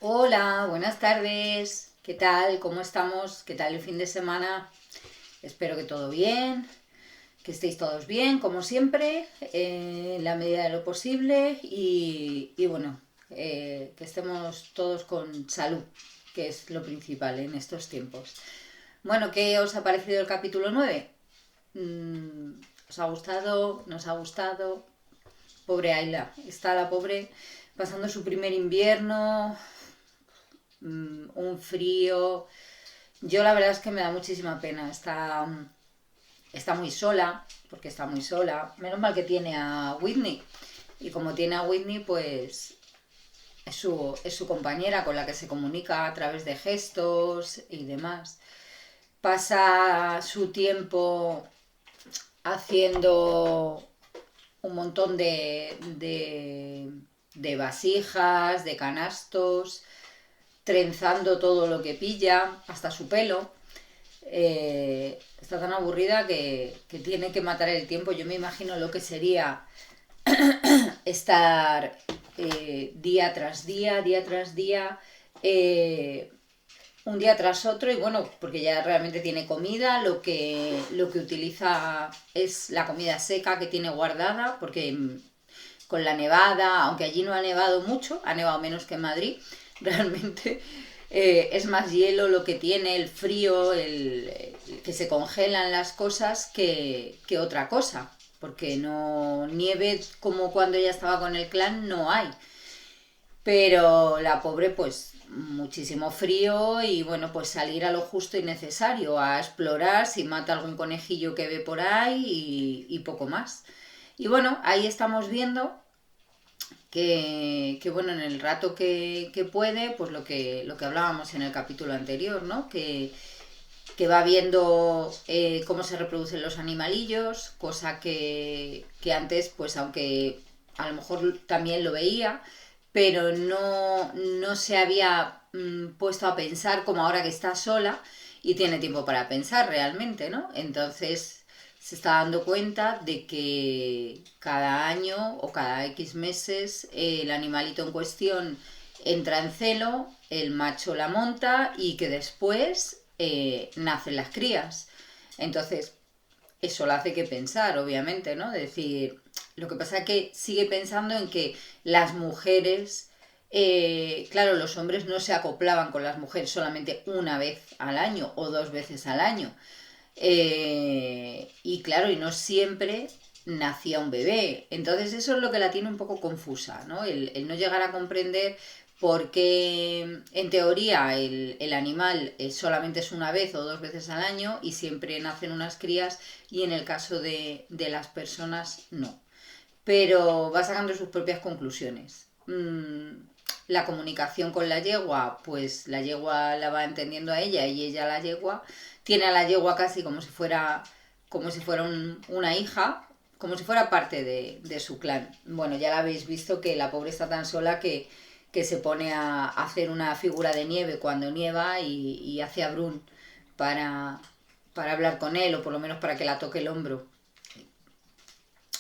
Hola, buenas tardes. ¿Qué tal? ¿Cómo estamos? ¿Qué tal el fin de semana? Espero que todo bien, que estéis todos bien, como siempre, en la medida de lo posible y bueno, que estemos todos con salud, que es lo principal en estos tiempos. Bueno, ¿qué os ha parecido el capítulo 9? ¿Os ha gustado? ¿Nos ha gustado? Pobre Ayla, está la pobre pasando su primer invierno, un frío. Yo la verdad es que me da muchísima pena. Está muy sola, porque está muy sola. Menos mal que tiene a Whitney. Y como tiene a Whitney, pues es su compañera con la que se comunica a través de gestos y demás. Pasa su tiempo haciendo un montón de vasijas, de canastos, trenzando todo lo que pilla, hasta su pelo. Está tan aburrida que tiene que matar el tiempo. Yo me imagino lo que sería estar día tras día, eh, un día tras otro, y bueno, porque ya realmente tiene comida, lo que utiliza es la comida seca que tiene guardada, porque con la nevada, aunque allí no ha nevado mucho, ha nevado menos que en Madrid, realmente es más hielo lo que tiene, el frío, que se congelan las cosas que otra cosa, porque no nieve como cuando ella estaba con el clan no hay. Pero la pobre pues muchísimo frío y bueno, pues salir a lo justo y necesario, a explorar si mata algún conejillo que ve por ahí y poco más. Y bueno, ahí estamos viendo que bueno, en el rato que puede, pues lo que hablábamos en el capítulo anterior, ¿no? Que va viendo cómo se reproducen los animalillos, cosa que antes, pues aunque a lo mejor también lo veía, pero no se había puesto a pensar como ahora que está sola y tiene tiempo para pensar realmente, ¿no? Entonces se está dando cuenta de que cada año o cada X meses el animalito en cuestión entra en celo, el macho la monta y que después nacen las crías. Entonces, eso la hace que pensar, obviamente, ¿no? Es decir, lo que pasa es que sigue pensando en que las mujeres, claro, los hombres no se acoplaban con las mujeres solamente una vez al año o dos veces al año. Y claro, y no siempre nacía un bebé. Entonces eso es lo que la tiene un poco confusa, ¿no? El no llegar a comprender por qué en teoría el animal solamente es una vez o dos veces al año y siempre nacen unas crías y en el caso de las personas no. Pero va sacando sus propias conclusiones. La comunicación con la yegua, pues la yegua la va entendiendo a ella y ella a la yegua. Tiene a la yegua casi como si fuera una hija, como si fuera parte de su clan. Bueno, ya la habéis visto que la pobre está tan sola que se pone a hacer una figura de nieve cuando nieva y hace a Brun para, para hablar con él o por lo menos para que la toque el hombro.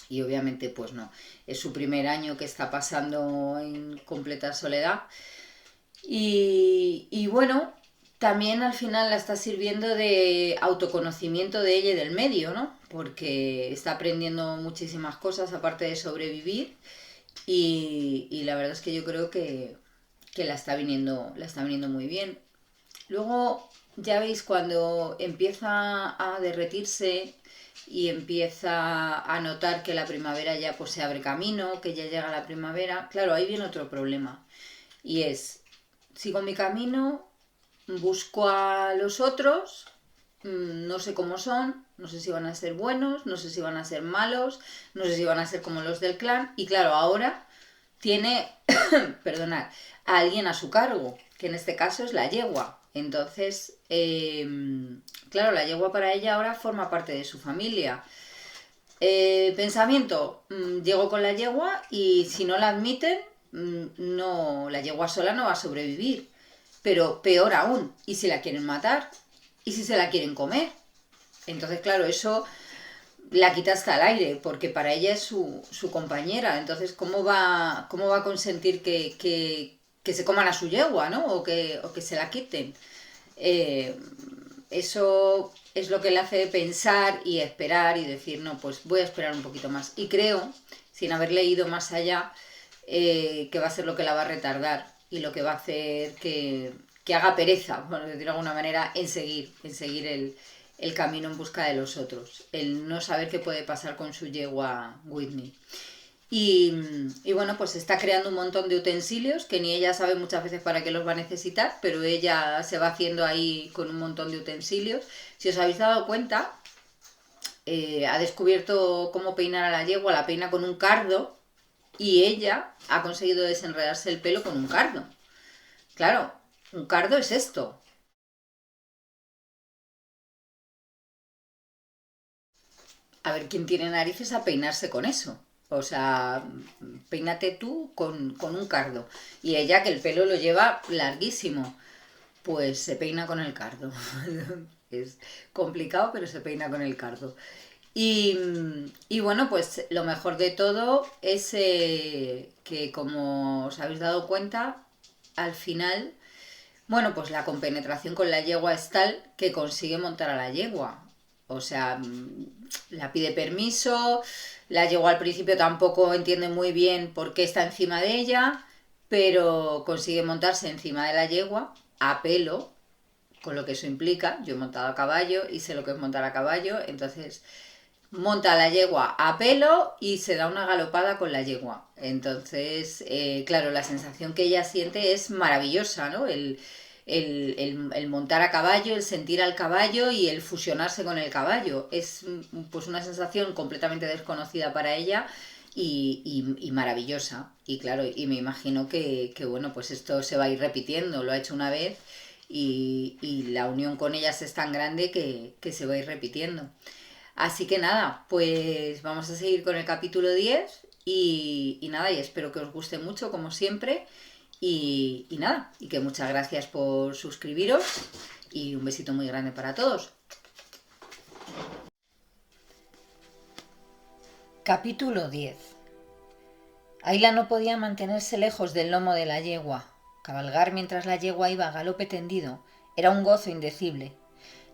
Y obviamente pues no, es su primer año que está pasando en completa soledad y bueno, también al final la está sirviendo de autoconocimiento de ella y del medio, ¿no? Porque está aprendiendo muchísimas cosas aparte de sobrevivir y la verdad es que yo creo que la está viniendo muy bien. Luego, ya veis, cuando empieza a derretirse y empieza a notar que la primavera ya pues se abre camino, que ya llega la primavera, claro, ahí viene otro problema. Y es, sigo mi camino, busco a los otros, no sé cómo son, no sé si van a ser buenos, no sé si van a ser malos, no sé si van a ser como los del clan. Y claro, ahora tiene, perdonad, a alguien a su cargo, que en este caso es la yegua. Entonces, claro, la yegua para ella ahora forma parte de su familia. Pensamiento, llego con la yegua y si no la admiten, no, la yegua sola no va a sobrevivir. Pero peor aún, ¿y si la quieren matar? ¿Y si se la quieren comer? Entonces, claro, eso la quita hasta el aire, porque para ella es su compañera. Entonces, ¿cómo va a consentir que se coman a su yegua, ¿no? O que se la quiten. Eh, Eso es lo que le hace pensar y esperar y decir, no, pues voy a esperar un poquito más. Y creo, sin haber leído más allá, que va a ser lo que la va a retardar y lo que va a hacer que haga pereza, por decirlo de alguna manera, en seguir el camino en busca de los otros. El no saber qué puede pasar con su yegua Whitney. Y bueno, pues está creando un montón de utensilios que ni ella sabe muchas veces para qué los va a necesitar, pero ella se va haciendo ahí con un montón de utensilios. Si os habéis dado cuenta, ha descubierto cómo peinar a la yegua, la peina con un cardo y ella ha conseguido desenredarse el pelo con un cardo. Claro, un cardo es esto. A ver quién tiene narices a peinarse con eso. O sea, peínate tú con un cardo. Y ella, que el pelo lo lleva larguísimo, pues se peina con el cardo. Es complicado, pero se peina con el cardo. Y, y bueno, pues lo mejor de todo es que, como os habéis dado cuenta, al final, bueno, pues la compenetración con la yegua es tal que consigue montar a la yegua. O sea, la pide permiso, la yegua al principio tampoco entiende muy bien por qué está encima de ella, pero consigue montarse encima de la yegua a pelo, con lo que eso implica. Yo he montado a caballo y sé lo que es montar a caballo, entonces monta a la yegua a pelo y se da una galopada con la yegua. Entonces, claro, la sensación que ella siente es maravillosa, ¿no? El montar a caballo, el sentir al caballo y el fusionarse con el caballo. Es pues una sensación completamente desconocida para ella y maravillosa. Y claro, y me imagino que, bueno, pues esto se va a ir repitiendo. Lo ha hecho una vez y la unión con ellas es tan grande que se va a ir repitiendo. Así que nada, pues vamos a seguir con el capítulo 10 y nada, y espero que os guste mucho como siempre y nada, y que muchas gracias por suscribiros y un besito muy grande para todos. Capítulo 10. Ayla no podía mantenerse lejos del lomo de la yegua. Cabalgar mientras la yegua iba a galope tendido era un gozo indecible.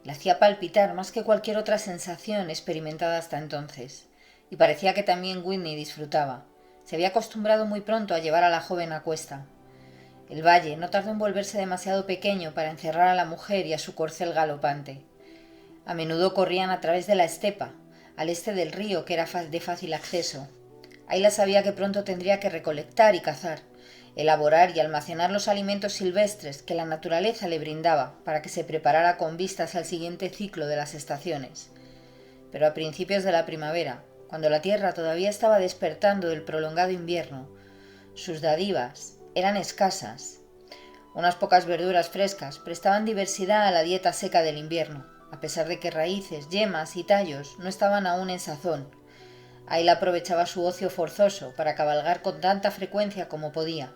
La hacía palpitar más que cualquier otra sensación experimentada hasta entonces, y parecía que también Whitney disfrutaba. Se había acostumbrado muy pronto a llevar a la joven a cuesta. El valle no tardó en volverse demasiado pequeño para encerrar a la mujer y a su corcel galopante. A menudo corrían a través de la estepa, al este del río que era de fácil acceso. Ayla sabía que pronto tendría que recolectar y cazar, elaborar y almacenar los alimentos silvestres que la naturaleza le brindaba para que se preparara con vistas al siguiente ciclo de las estaciones. Pero a principios de la primavera, cuando la tierra todavía estaba despertando del prolongado invierno, sus dádivas eran escasas. Unas pocas verduras frescas prestaban diversidad a la dieta seca del invierno, a pesar de que raíces, yemas y tallos no estaban aún en sazón. Ayla aprovechaba su ocio forzoso para cabalgar con tanta frecuencia como podía,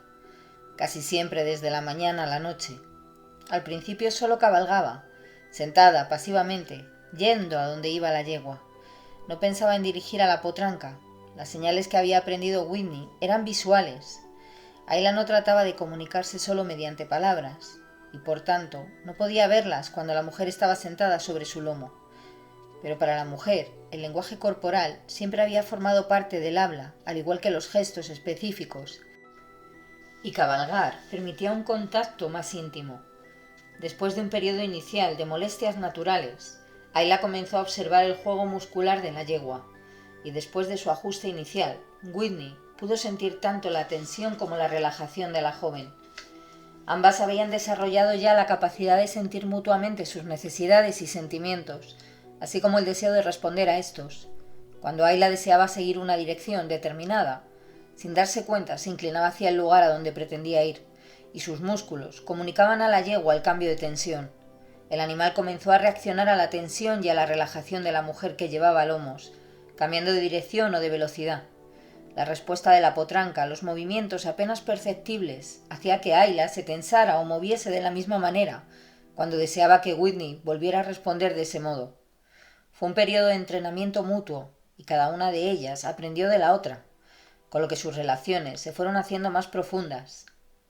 casi siempre desde la mañana a la noche. Al principio solo cabalgaba, sentada pasivamente, yendo a donde iba la yegua. No pensaba en dirigir a la potranca. Las señales que había aprendido Whitney eran visuales. Ayla no trataba de comunicarse solo mediante palabras, y por tanto no podía verlas cuando la mujer estaba sentada sobre su lomo. Pero para la mujer, el lenguaje corporal siempre había formado parte del habla, al igual que los gestos específicos, y cabalgar permitía un contacto más íntimo. Después de un periodo inicial de molestias naturales, Ayla comenzó a observar el juego muscular de la yegua, y después de su ajuste inicial, Whitney pudo sentir tanto la tensión como la relajación de la joven. Ambas habían desarrollado ya la capacidad de sentir mutuamente sus necesidades y sentimientos, así como el deseo de responder a estos. Cuando Ayla deseaba seguir una dirección determinada, sin darse cuenta se inclinaba hacia el lugar a donde pretendía ir, y sus músculos comunicaban a la yegua el cambio de tensión. El animal comenzó a reaccionar a la tensión y a la relajación de la mujer que llevaba lomos, cambiando de dirección o de velocidad. La respuesta de la potranca, los movimientos apenas perceptibles, hacía que Ayla se tensara o moviese de la misma manera, cuando deseaba que Whitney volviera a responder de ese modo. Fue un periodo de entrenamiento mutuo, y cada una de ellas aprendió de la otra, con lo que sus relaciones se fueron haciendo más profundas.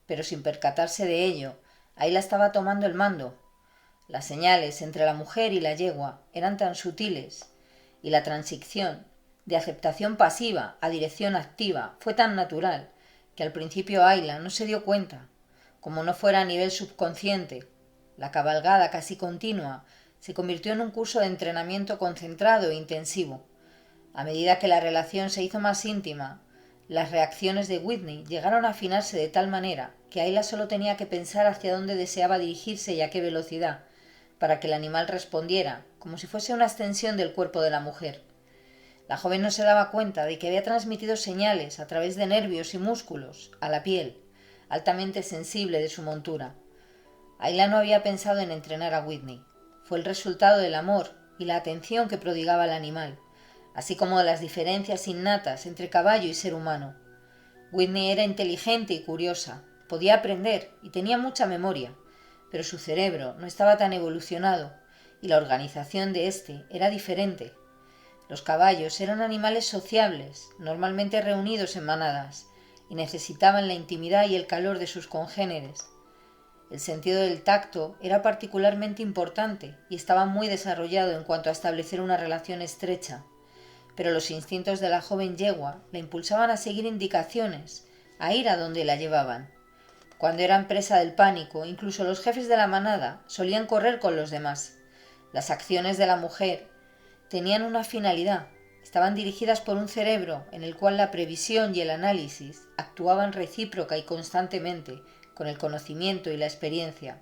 pero sin percatarse de ello, Ayla estaba tomando el mando. Las señales entre la mujer y la yegua eran tan sutiles y la transición de aceptación pasiva a dirección activa fue tan natural que al principio Ayla no se dio cuenta, como no fuera a nivel subconsciente. La cabalgada casi continua se convirtió en un curso de entrenamiento concentrado e intensivo. A medida que la relación se hizo más íntima, las reacciones de Whitney llegaron a afinarse de tal manera que Ayla solo tenía que pensar hacia dónde deseaba dirigirse y a qué velocidad, para que el animal respondiera, como si fuese una extensión del cuerpo de la mujer. La joven no se daba cuenta de que había transmitido señales a través de nervios y músculos a la piel, altamente sensible de su montura. Ayla no había pensado en entrenar a Whitney. Fue el resultado del amor y la atención que prodigaba el animal, así como de las diferencias innatas entre caballo y ser humano. Whitney era inteligente y curiosa, podía aprender y tenía mucha memoria, pero su cerebro no estaba tan evolucionado y la organización de éste era diferente. Los caballos eran animales sociables, normalmente reunidos en manadas, y necesitaban la intimidad y el calor de sus congéneres. El sentido del tacto era particularmente importante y estaba muy desarrollado en cuanto a establecer una relación estrecha, pero los instintos de la joven yegua la impulsaban a seguir indicaciones, a ir a donde la llevaban. Cuando eran presa del pánico, incluso los jefes de la manada solían correr con los demás. Las acciones de la mujer tenían una finalidad, estaban dirigidas por un cerebro en el cual la previsión y el análisis actuaban recíproca y constantemente con el conocimiento y la experiencia.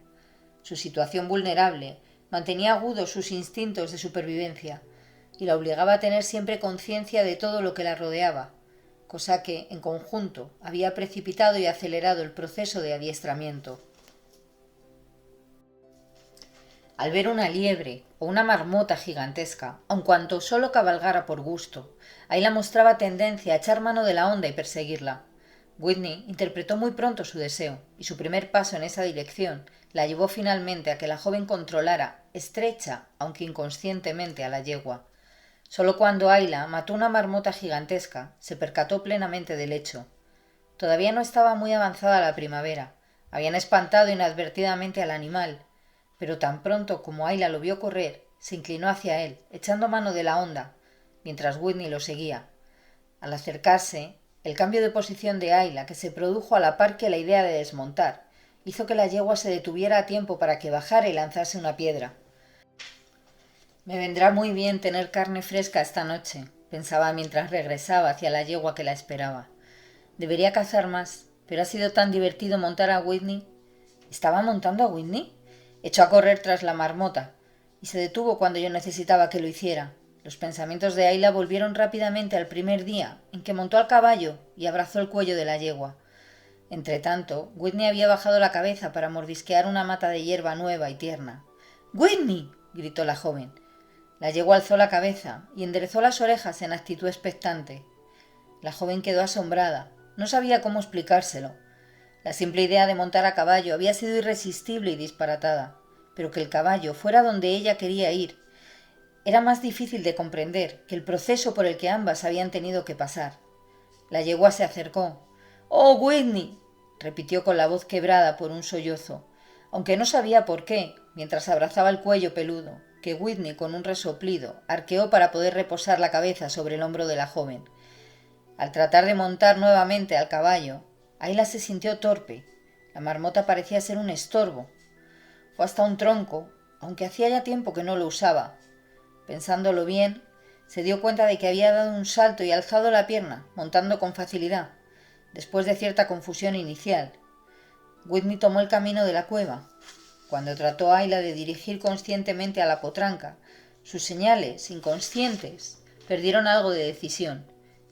Su situación vulnerable mantenía agudos sus instintos de supervivencia y la obligaba a tener siempre conciencia de todo lo que la rodeaba, cosa que, en conjunto, había precipitado y acelerado el proceso de adiestramiento. Al ver una liebre o una marmota gigantesca, aun cuanto solo cabalgara por gusto, Ayla mostraba tendencia a echar mano de la onda y perseguirla. Whitney interpretó muy pronto su deseo, y su primer paso en esa dirección la llevó finalmente a que la joven controlara, estrecha, aunque inconscientemente, a la yegua. Solo cuando Ayla mató una marmota gigantesca se percató plenamente del hecho. Todavía no estaba muy avanzada la primavera. Habían espantado inadvertidamente al animal, pero tan pronto como Ayla lo vio correr, se inclinó hacia él, echando mano de la honda, mientras Whitney lo seguía. Al acercarse, el cambio de posición de Ayla, que se produjo a la par que la idea de desmontar, hizo que la yegua se detuviera a tiempo para que bajara y lanzase una piedra. Me vendrá muy bien tener carne fresca esta noche, pensaba mientras regresaba hacia la yegua que la esperaba. Debería cazar más, pero ha sido tan divertido montar a Whitney. ¿Estaba montando a Whitney? Echó a correr tras la marmota, y se detuvo cuando yo necesitaba que lo hiciera. Los pensamientos de Ayla volvieron rápidamente al primer día en que montó al caballo y abrazó el cuello de la yegua. Entretanto, Whitney había bajado la cabeza para mordisquear una mata de hierba nueva y tierna. ¡Whitney! Gritó la joven. La yegua alzó la cabeza y enderezó las orejas en actitud expectante. La joven quedó asombrada. No sabía cómo explicárselo. La simple idea de montar a caballo había sido irresistible y disparatada, pero que el caballo fuera donde ella quería ir era más difícil de comprender que el proceso por el que ambas habían tenido que pasar. La yegua se acercó. «¡Oh, Whitney!», repitió con la voz quebrada por un sollozo, aunque no sabía por qué, mientras abrazaba el cuello peludo, que Whitney, con un resoplido, arqueó para poder reposar la cabeza sobre el hombro de la joven. Al tratar de montar nuevamente al caballo, Ayla se sintió torpe. La marmota parecía ser un estorbo. Fue hasta un tronco, aunque hacía ya tiempo que no lo usaba. Pensándolo bien, se dio cuenta de que había dado un salto y alzado la pierna, montando con facilidad, después de cierta confusión inicial. Whitney tomó el camino de la cueva. Cuando trató Ayla de dirigir conscientemente a la potranca, sus señales, inconscientes, perdieron algo de decisión,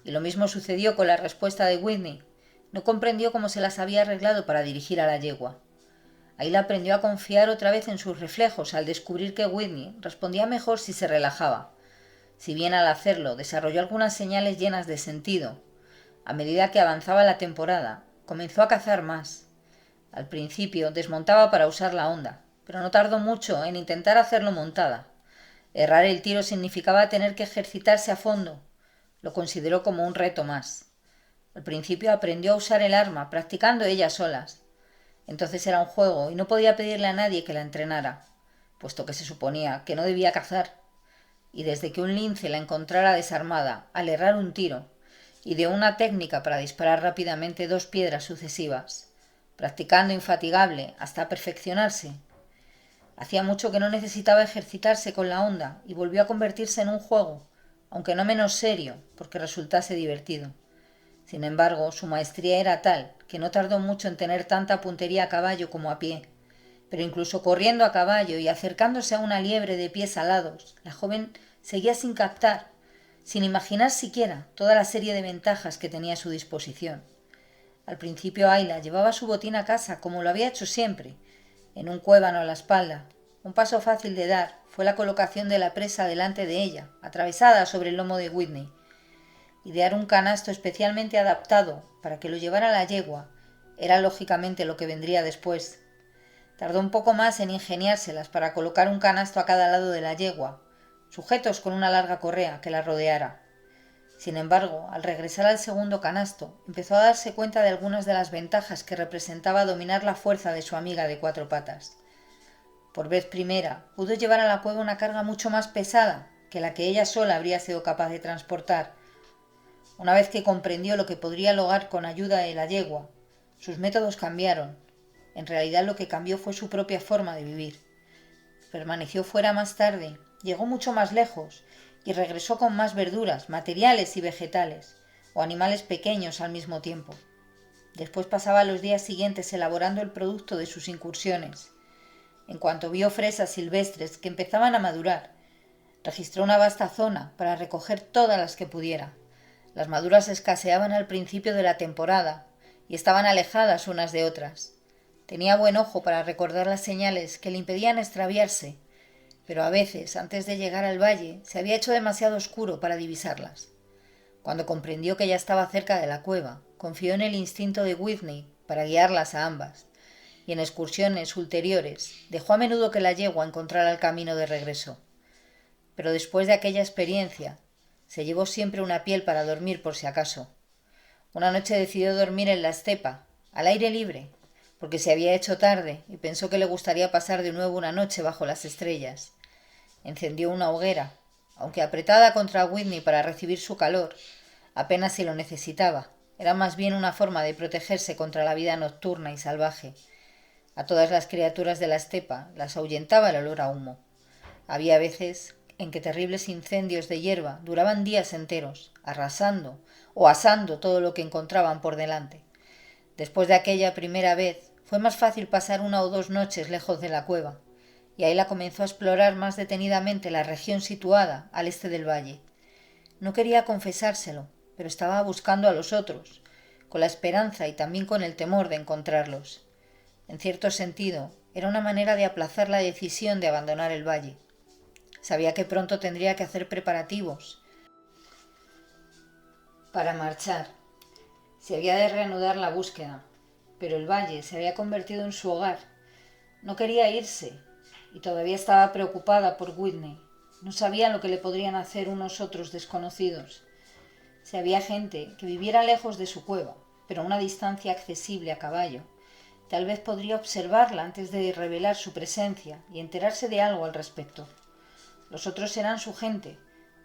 y lo mismo sucedió con la respuesta de Whitney. No comprendió cómo se las había arreglado para dirigir a la yegua. Ayla aprendió a confiar otra vez en sus reflejos al descubrir que Whitney respondía mejor si se relajaba. Si bien al hacerlo desarrolló algunas señales llenas de sentido, a medida que avanzaba la temporada, comenzó a cazar más. Al principio desmontaba para usar la honda, pero no tardó mucho en intentar hacerlo montada. Errar el tiro significaba tener que ejercitarse a fondo. Lo consideró como un reto más. Al principio aprendió a usar el arma, practicando ellas solas. Entonces era un juego y no podía pedirle a nadie que la entrenara, puesto que se suponía que no debía cazar. Y desde que un lince la encontrara desarmada al errar un tiro, y dio una técnica para disparar rápidamente 2 piedras sucesivas, practicando infatigable hasta perfeccionarse, hacía mucho que no necesitaba ejercitarse con la honda y volvió a convertirse en un juego, aunque no menos serio, porque resultase divertido. Sin embargo, su maestría era tal que no tardó mucho en tener tanta puntería a caballo como a pie. Pero incluso corriendo a caballo y acercándose a una liebre de pies alados, la joven seguía sin captar, sin imaginar siquiera toda la serie de ventajas que tenía a su disposición. Al principio Ayla llevaba su botín a casa como lo había hecho siempre, en un cuébano a la espalda. Un paso fácil de dar fue la colocación de la presa delante de ella, atravesada sobre el lomo de Whitney. Idear un canasto especialmente adaptado para que lo llevara la yegua era lógicamente lo que vendría después. Tardó un poco más en ingeniárselas para colocar un canasto a cada lado de la yegua, sujetos con una larga correa que la rodeara. Sin embargo, al regresar al segundo canasto, empezó a darse cuenta de algunas de las ventajas que representaba dominar la fuerza de su amiga de 4 patas. Por vez primera, pudo llevar a la cueva una carga mucho más pesada que la que ella sola habría sido capaz de transportar. Una vez que comprendió lo que podría lograr con ayuda de la yegua, sus métodos cambiaron. En realidad lo que cambió fue su propia forma de vivir. Permaneció fuera más tarde, llegó mucho más lejos y regresó con más verduras, materiales y vegetales, o animales pequeños al mismo tiempo. Después pasaba los días siguientes elaborando el producto de sus incursiones. En cuanto vio fresas silvestres que empezaban a madurar, registró una vasta zona para recoger todas las que pudiera. Las maduras escaseaban al principio de la temporada y estaban alejadas unas de otras. Tenía buen ojo para recordar las señales que le impedían extraviarse, pero a veces, antes de llegar al valle, se había hecho demasiado oscuro para divisarlas. Cuando comprendió que ya estaba cerca de la cueva, confió en el instinto de Whitney para guiarlas a ambas, y en excursiones ulteriores dejó a menudo que la yegua encontrara el camino de regreso. Pero después de aquella experiencia, se llevó siempre una piel para dormir por si acaso. Una noche decidió dormir en la estepa, al aire libre, porque se había hecho tarde y pensó que le gustaría pasar de nuevo una noche bajo las estrellas. Encendió una hoguera, aunque apretada contra Whitney para recibir su calor, apenas si lo necesitaba. Era más bien una forma de protegerse contra la vida nocturna y salvaje. A todas las criaturas de la estepa las ahuyentaba el olor a humo. Había veces en que terribles incendios de hierba duraban días enteros, arrasando o asando todo lo que encontraban por delante. Después de aquella primera vez, fue más fácil pasar 1 o 2 noches lejos de la cueva, y Ayla comenzó a explorar más detenidamente la región situada al este del valle. No quería confesárselo, pero estaba buscando a los otros, con la esperanza y también con el temor de encontrarlos. En cierto sentido, era una manera de aplazar la decisión de abandonar el valle. Sabía que pronto tendría que hacer preparativos para marchar. Se había de reanudar la búsqueda, pero el valle se había convertido en su hogar. No quería irse, y todavía estaba preocupada por Whitney. No sabía lo que le podrían hacer unos otros desconocidos. Si había gente que viviera lejos de su cueva, pero a una distancia accesible a caballo, tal vez podría observarla antes de revelar su presencia y enterarse de algo al respecto. Los otros eran su gente,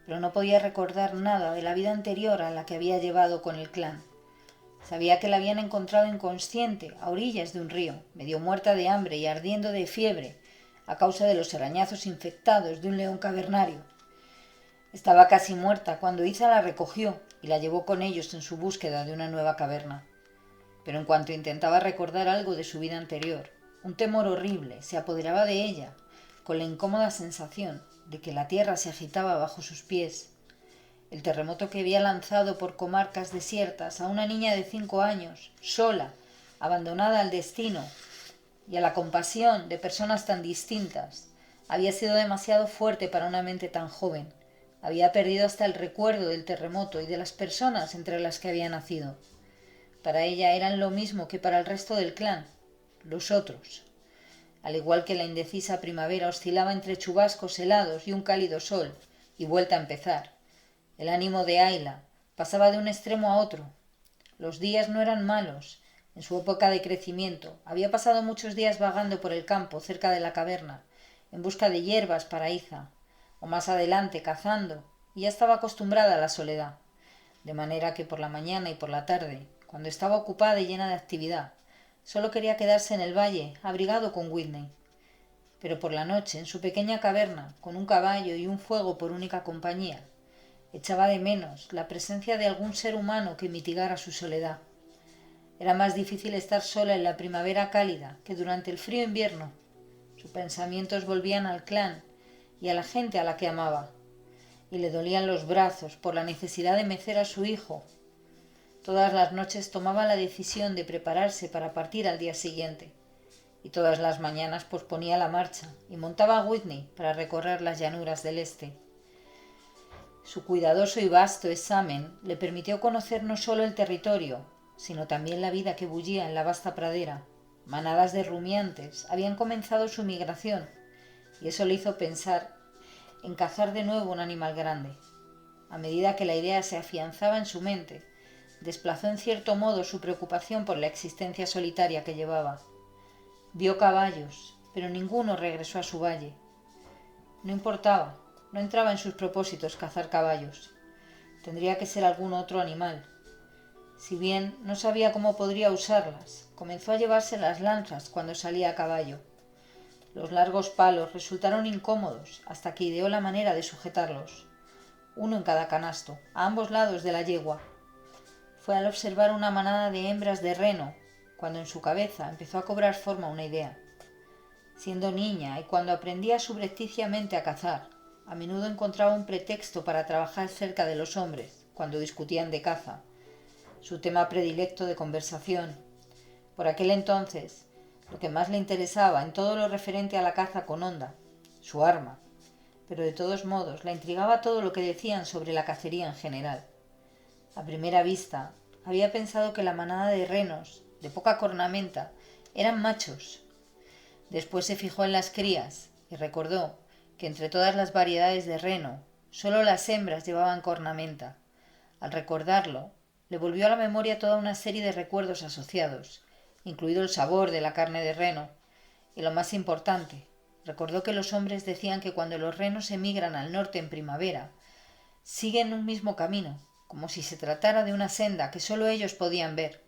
pero no podía recordar nada de la vida anterior a la que había llevado con el clan. Sabía que la habían encontrado inconsciente a orillas de un río, medio muerta de hambre y ardiendo de fiebre a causa de los arañazos infectados de un león cavernario. Estaba casi muerta cuando Iza la recogió y la llevó con ellos en su búsqueda de una nueva caverna. Pero en cuanto intentaba recordar algo de su vida anterior, un temor horrible se apoderaba de ella, con la incómoda sensación de que la tierra se agitaba bajo sus pies. El terremoto que había lanzado por comarcas desiertas a una niña de 5 años, sola, abandonada al destino y a la compasión de personas tan distintas, había sido demasiado fuerte para una mente tan joven. Había perdido hasta el recuerdo del terremoto y de las personas entre las que había nacido. Para ella eran lo mismo que para el resto del clan, los otros. Al igual que la indecisa primavera oscilaba entre chubascos helados y un cálido sol, y vuelta a empezar. El ánimo de Ayla pasaba de un extremo a otro. Los días no eran malos, en su época de crecimiento, había pasado muchos días vagando por el campo cerca de la caverna, en busca de hierbas para Iza, o más adelante cazando, y ya estaba acostumbrada a la soledad, de manera que por la mañana y por la tarde, cuando estaba ocupada y llena de actividad, solo quería quedarse en el valle, abrigado con Whitney. Pero por la noche, en su pequeña caverna, con un caballo y un fuego por única compañía, echaba de menos la presencia de algún ser humano que mitigara su soledad. Era más difícil estar sola en la primavera cálida que durante el frío invierno. Sus pensamientos volvían al clan y a la gente a la que amaba, y le dolían los brazos por la necesidad de mecer a su hijo. Todas las noches tomaba la decisión de prepararse para partir al día siguiente, y todas las mañanas posponía la marcha y montaba a Whitney para recorrer las llanuras del este. Su cuidadoso y vasto examen le permitió conocer no solo el territorio, sino también la vida que bullía en la vasta pradera. Manadas de rumiantes habían comenzado su migración, y eso le hizo pensar en cazar de nuevo un animal grande. A medida que la idea se afianzaba en su mente, desplazó en cierto modo su preocupación por la existencia solitaria que llevaba. Vio caballos, pero ninguno regresó a su valle. No importaba, no entraba en sus propósitos cazar caballos. Tendría que ser algún otro animal. Si bien no sabía cómo podría usarlas, comenzó a llevarse las lanzas cuando salía a caballo. Los largos palos resultaron incómodos hasta que ideó la manera de sujetarlos, uno en cada canasto, a ambos lados de la yegua. Fue al observar una manada de hembras de reno cuando en su cabeza empezó a cobrar forma una idea. Siendo niña y cuando aprendía subrepticiamente a cazar, a menudo encontraba un pretexto para trabajar cerca de los hombres cuando discutían de caza, su tema predilecto de conversación. Por aquel entonces, lo que más le interesaba en todo lo referente a la caza con honda, su arma, pero de todos modos la intrigaba todo lo que decían sobre la cacería en general. A primera vista, había pensado que la manada de renos, de poca cornamenta, eran machos. Después se fijó en las crías y recordó que entre todas las variedades de reno, solo las hembras llevaban cornamenta. Al recordarlo, le volvió a la memoria toda una serie de recuerdos asociados, incluido el sabor de la carne de reno, y lo más importante, recordó que los hombres decían que cuando los renos emigran al norte en primavera, siguen un mismo camino, como si se tratara de una senda que solo ellos podían ver,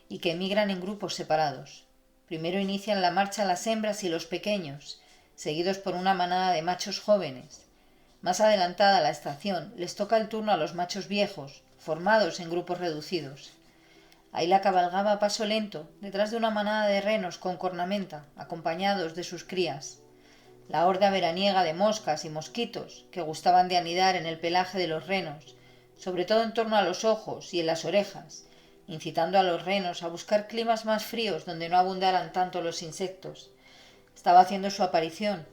y que emigran en grupos separados. Primero inician la marcha las hembras y los pequeños, seguidos por una manada de machos jóvenes. Más adelantada la estación, les toca el turno a los machos viejos, formados en grupos reducidos. Ayla cabalgaba a paso lento, detrás de una manada de renos con cornamenta, acompañados de sus crías. La horda veraniega de moscas y mosquitos, que gustaban de anidar en el pelaje de los renos, sobre todo en torno a los ojos y en las orejas, incitando a los renos a buscar climas más fríos donde no abundaran tanto los insectos. Estaba haciendo su aparición.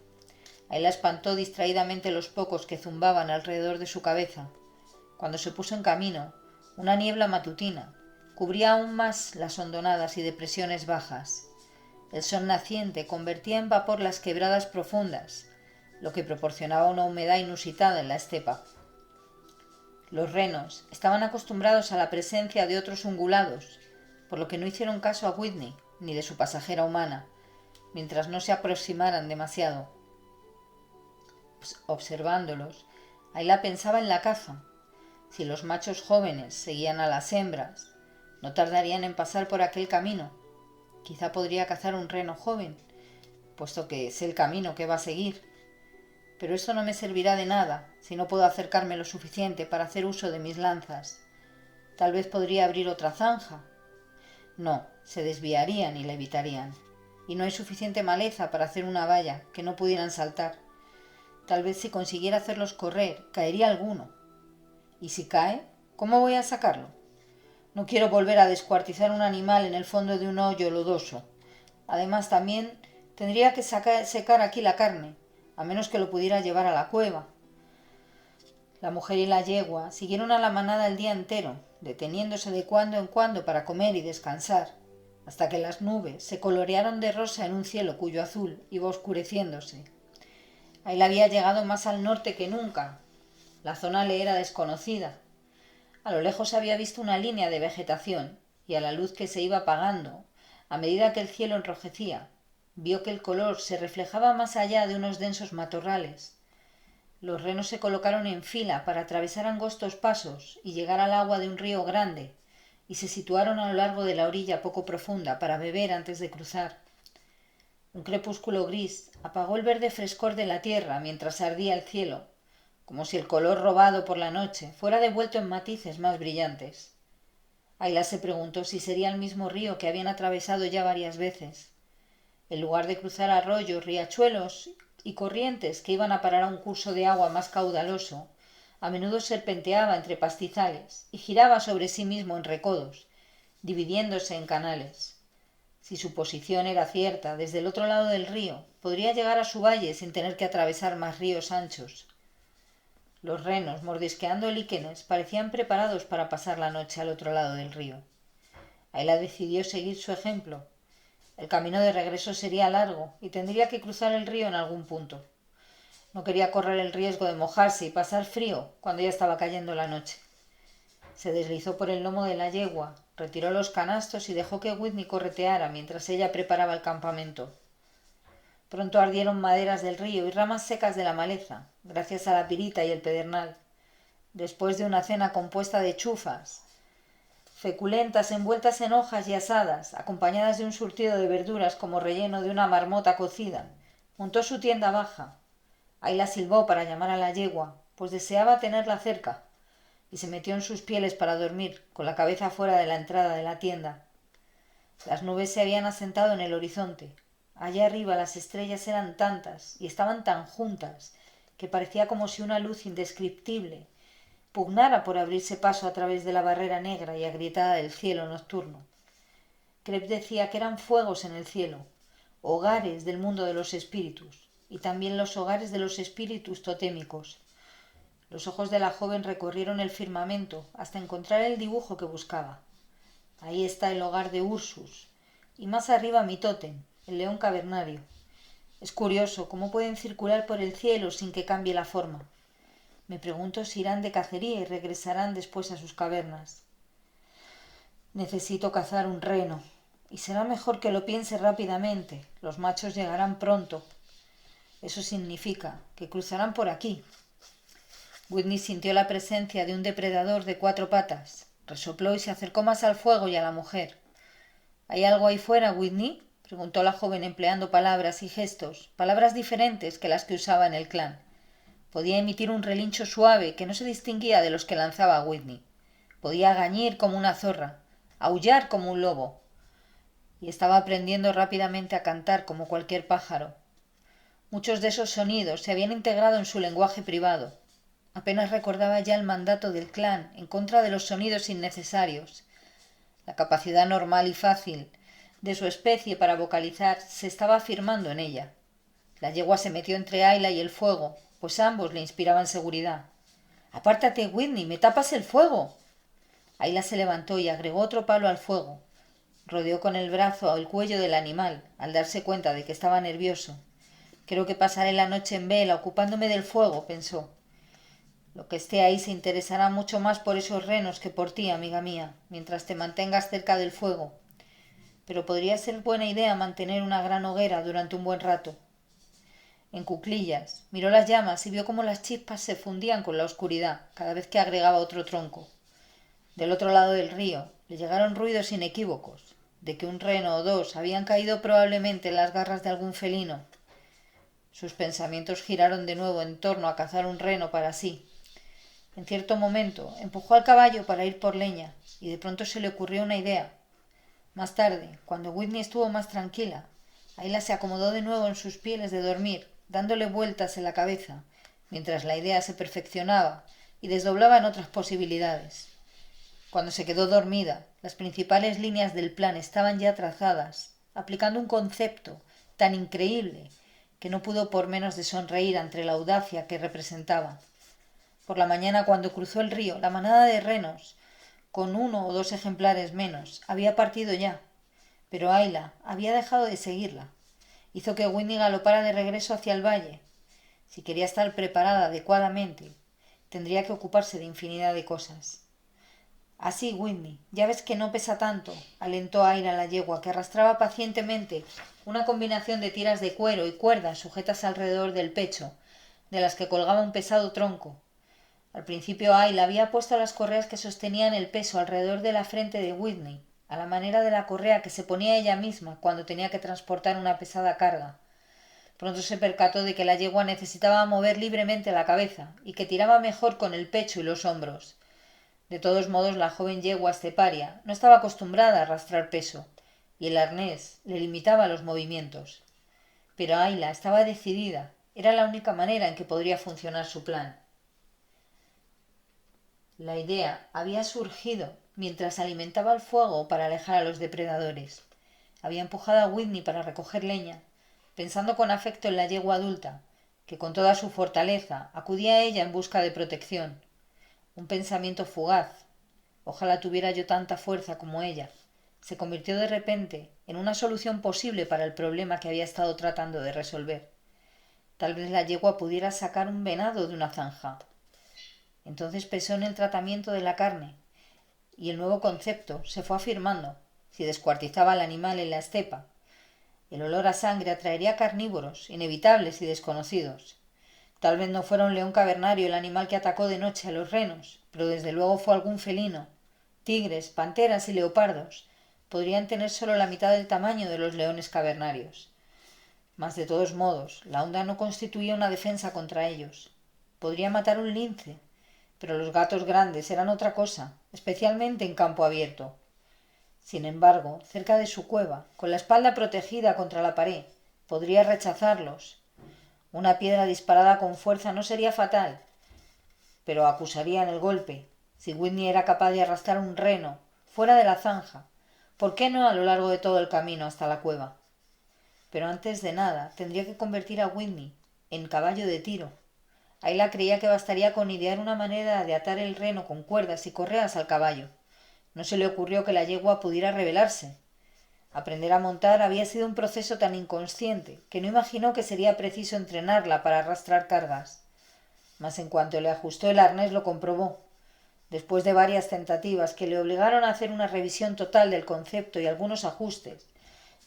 Ayla espantó distraídamente los pocos que zumbaban alrededor de su cabeza. Cuando se puso en camino, una niebla matutina cubría aún más las hondonadas y depresiones bajas. El sol naciente convertía en vapor las quebradas profundas, lo que proporcionaba una humedad inusitada en la estepa. Los renos estaban acostumbrados a la presencia de otros ungulados, por lo que no hicieron caso a Whitney ni de su pasajera humana, mientras no se aproximaran demasiado. Observándolos, Ayla pensaba en la caza. Si los machos jóvenes seguían a las hembras, no tardarían en pasar por aquel camino. Quizá podría cazar un reno joven, puesto que es el camino que va a seguir. Pero esto no me servirá de nada si no puedo acercarme lo suficiente para hacer uso de mis lanzas. Tal vez podría abrir otra zanja. No, se desviarían y la evitarían. Y no hay suficiente maleza para hacer una valla que no pudieran saltar. Tal vez si consiguiera hacerlos correr, caería alguno. ¿Y si cae? ¿Cómo voy a sacarlo? No quiero volver a descuartizar un animal en el fondo de un hoyo lodoso. Además, también tendría que secar aquí la carne, a menos que lo pudiera llevar a la cueva. La mujer y la yegua siguieron a la manada el día entero, deteniéndose de cuando en cuando para comer y descansar, hasta que las nubes se colorearon de rosa en un cielo cuyo azul iba oscureciéndose. Ayla había llegado más al norte que nunca. La zona le era desconocida. A lo lejos había visto una línea de vegetación y a la luz que se iba apagando, a medida que el cielo enrojecía, vio que el color se reflejaba más allá de unos densos matorrales. Los renos se colocaron en fila para atravesar angostos pasos y llegar al agua de un río grande, y se situaron a lo largo de la orilla poco profunda para beber antes de cruzar. Un crepúsculo gris apagó el verde frescor de la tierra mientras ardía el cielo, como si el color robado por la noche fuera devuelto en matices más brillantes. Ayla se preguntó si sería el mismo río que habían atravesado ya varias veces. En lugar de cruzar arroyos, riachuelos y corrientes que iban a parar a un curso de agua más caudaloso, a menudo serpenteaba entre pastizales y giraba sobre sí mismo en recodos, dividiéndose en canales. Si su posición era cierta, desde el otro lado del río podría llegar a su valle sin tener que atravesar más ríos anchos. Los renos, mordisqueando líquenes, parecían preparados para pasar la noche al otro lado del río. Ayla decidió seguir su ejemplo. El camino de regreso sería largo y tendría que cruzar el río en algún punto. No quería correr el riesgo de mojarse y pasar frío cuando ya estaba cayendo la noche. Se deslizó por el lomo de la yegua, retiró los canastos y dejó que Whitney correteara mientras ella preparaba el campamento. Pronto ardieron maderas del río y ramas secas de la maleza, gracias a la pirita y el pedernal. Después de una cena compuesta de chufas, feculentas envueltas en hojas y asadas, acompañadas de un surtido de verduras como relleno de una marmota cocida, montó su tienda baja. Ayla silbó para llamar a la yegua, pues deseaba tenerla cerca, y se metió en sus pieles para dormir, con la cabeza fuera de la entrada de la tienda. Las nubes se habían asentado en el horizonte. Allá arriba las estrellas eran tantas y estaban tan juntas que parecía como si una luz indescriptible pugnara por abrirse paso a través de la barrera negra y agrietada del cielo nocturno. Kreb decía que eran fuegos en el cielo, hogares del mundo de los espíritus, y también los hogares de los espíritus totémicos. Los ojos de la joven recorrieron el firmamento hasta encontrar el dibujo que buscaba. Ahí está el hogar de Ursus, y más arriba mi tótem, el león cavernario. Es curioso cómo pueden circular por el cielo sin que cambie la forma. Me pregunto si irán de cacería y regresarán después a sus cavernas. Necesito cazar un reno, y será mejor que lo piense rápidamente. Los machos llegarán pronto. Eso significa que cruzarán por aquí. Whitney sintió la presencia de un depredador de 4 patas. Resopló y se acercó más al fuego y a la mujer. ¿Hay algo ahí fuera, Whitney?, preguntó la joven empleando palabras y gestos, palabras diferentes que las que usaba en el clan. Podía emitir un relincho suave que no se distinguía de los que lanzaba Whitney. Podía gañir como una zorra, aullar como un lobo. Y estaba aprendiendo rápidamente a cantar como cualquier pájaro. Muchos de esos sonidos se habían integrado en su lenguaje privado. Apenas recordaba ya el mandato del clan en contra de los sonidos innecesarios. La capacidad normal y fácil de su especie para vocalizar se estaba afirmando en ella. La yegua se metió entre Ayla y el fuego, pues ambos le inspiraban seguridad. —¡Apártate, Whitney! ¡Me tapas el fuego! Ayla se levantó y agregó otro palo al fuego. Rodeó con el brazo el cuello del animal, al darse cuenta de que estaba nervioso. —Creo que pasaré la noche en vela, ocupándome del fuego —pensó. Lo que esté ahí se interesará mucho más por esos renos que por ti, amiga mía, mientras te mantengas cerca del fuego. Pero podría ser buena idea mantener una gran hoguera durante un buen rato. En cuclillas, miró las llamas y vio cómo las chispas se fundían con la oscuridad cada vez que agregaba otro tronco. Del otro lado del río le llegaron ruidos inequívocos, de que un reno o 2 habían caído probablemente en las garras de algún felino. Sus pensamientos giraron de nuevo en torno a cazar un reno para sí. En cierto momento empujó al caballo para ir por leña y de pronto se le ocurrió una idea. Más tarde, cuando Whitney estuvo más tranquila, Ayla se acomodó de nuevo en sus pieles de dormir, dándole vueltas en la cabeza, mientras la idea se perfeccionaba y desdoblaba en otras posibilidades. Cuando se quedó dormida, las principales líneas del plan estaban ya trazadas, aplicando un concepto tan increíble que no pudo por menos de sonreír ante la audacia que representaba. Por la mañana, cuando cruzó el río, la manada de renos, con 1 o 2 ejemplares menos, había partido ya, pero Ayla había dejado de seguirla. Hizo que Whitney galopara de regreso hacia el valle. Si quería estar preparada adecuadamente, tendría que ocuparse de infinidad de cosas. Así, Whitney, ya ves que no pesa tanto, alentó Aira la yegua, que arrastraba pacientemente una combinación de tiras de cuero y cuerdas sujetas alrededor del pecho, de las que colgaba un pesado tronco. Al principio Ayla había puesto las correas que sostenían el peso alrededor de la frente de Whitney, a la manera de la correa que se ponía ella misma cuando tenía que transportar una pesada carga. Pronto se percató de que la yegua necesitaba mover libremente la cabeza y que tiraba mejor con el pecho y los hombros. De todos modos, la joven yegua esteparia no estaba acostumbrada a arrastrar peso, y el arnés le limitaba los movimientos. Pero Ayla estaba decidida. Era la única manera en que podría funcionar su plan. La idea había surgido mientras alimentaba el fuego para alejar a los depredadores. Había empujado a Whitney para recoger leña, pensando con afecto en la yegua adulta, que con toda su fortaleza acudía a ella en busca de protección. Un pensamiento fugaz. Ojalá tuviera yo tanta fuerza como ella. Se convirtió de repente en una solución posible para el problema que había estado tratando de resolver. Tal vez la yegua pudiera sacar un venado de una zanja. Entonces pensó en el tratamiento de la carne, y el nuevo concepto se fue afirmando. Si descuartizaba al animal en la estepa, el olor a sangre atraería carnívoros, inevitables y desconocidos. Tal vez no fuera un león cavernario el animal que atacó de noche a los renos, pero desde luego fue algún felino. Tigres, panteras y leopardos podrían tener solo la mitad del tamaño de los leones cavernarios. Mas de todos modos, la onda no constituía una defensa contra ellos. Podría matar un lince, pero los gatos grandes eran otra cosa, especialmente en campo abierto. Sin embargo, cerca de su cueva, con la espalda protegida contra la pared, podría rechazarlos. Una piedra disparada con fuerza no sería fatal, pero acusarían el golpe. Si Whitney era capaz de arrastrar un reno fuera de la zanja, ¿por qué no a lo largo de todo el camino hasta la cueva? Pero antes de nada tendría que convertir a Whitney en caballo de tiro. Ayla creía que bastaría con idear una manera de atar el reno con cuerdas y correas al caballo. No se le ocurrió que la yegua pudiera rebelarse. Aprender a montar había sido un proceso tan inconsciente que no imaginó que sería preciso entrenarla para arrastrar cargas. Mas en cuanto le ajustó el arnés lo comprobó. Después de varias tentativas que le obligaron a hacer una revisión total del concepto y algunos ajustes,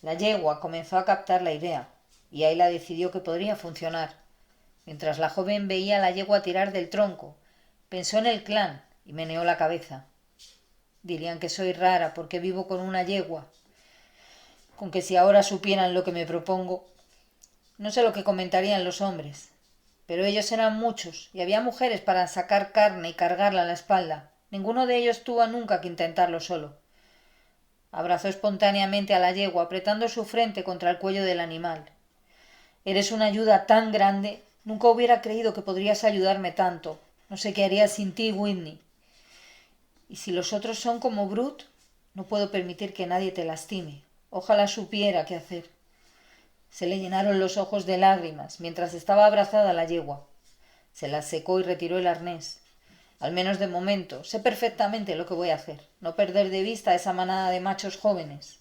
la yegua comenzó a captar la idea, y Ayla decidió que podría funcionar. Mientras la joven veía a la yegua tirar del tronco, pensó en el clan y meneó la cabeza. Dirían que soy rara porque vivo con una yegua. Con que si ahora supieran lo que me propongo. No sé lo que comentarían los hombres. Pero ellos eran muchos y había mujeres para sacar carne y cargarla a la espalda. Ninguno de ellos tuvo nunca que intentarlo solo. Abrazó espontáneamente a la yegua, apretando su frente contra el cuello del animal. Eres una ayuda tan grande. Nunca hubiera creído que podrías ayudarme tanto. No sé qué haría sin ti, Whitney. Y si los otros son como Brut, no puedo permitir que nadie te lastime. Ojalá supiera qué hacer. Se le llenaron los ojos de lágrimas mientras estaba abrazada a la yegua. Se las secó y retiró el arnés. Al menos de momento, sé perfectamente lo que voy a hacer. No perder de vista a esa manada de machos jóvenes.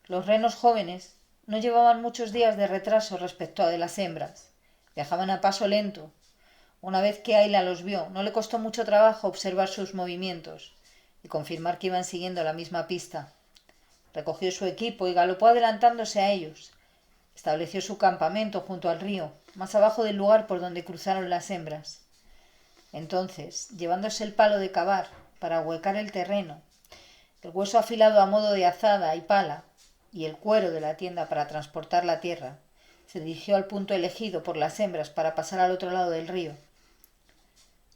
Los renos jóvenes no llevaban muchos días de retraso respecto a de las hembras. Viajaban a paso lento. Una vez que Ayla los vio, no le costó mucho trabajo observar sus movimientos y confirmar que iban siguiendo la misma pista. Recogió su equipo y galopó adelantándose a ellos. Estableció su campamento junto al río, más abajo del lugar por donde cruzaron las hembras. Entonces, llevándose el palo de cavar para ahuecar el terreno, el hueso afilado a modo de azada y pala, y el cuero de la tienda para transportar la tierra, se dirigió al punto elegido por las hembras para pasar al otro lado del río.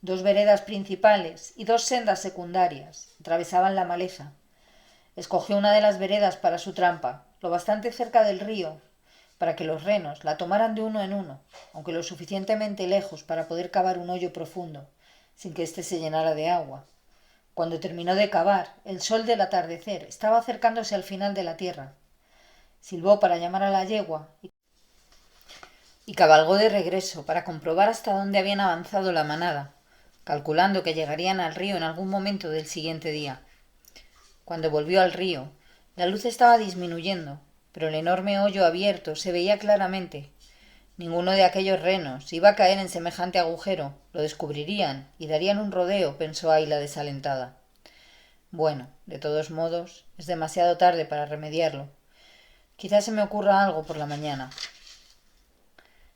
2 veredas principales y 2 sendas secundarias atravesaban la maleza. Escogió una de las veredas para su trampa, lo bastante cerca del río para que los renos la tomaran de uno en uno, aunque lo suficientemente lejos para poder cavar un hoyo profundo, sin que éste se llenara de agua. Cuando terminó de cavar, el sol del atardecer estaba acercándose al final de la tierra. Silbó para llamar a la yegua y cabalgó de regreso para comprobar hasta dónde habían avanzado la manada, calculando que llegarían al río en algún momento del siguiente día. Cuando volvió al río, la luz estaba disminuyendo, pero el enorme hoyo abierto se veía claramente. Ninguno de aquellos renos iba a caer en semejante agujero. Lo descubrirían y darían un rodeo, pensó Ayla desalentada. Bueno, de todos modos, es demasiado tarde para remediarlo. Quizás se me ocurra algo por la mañana.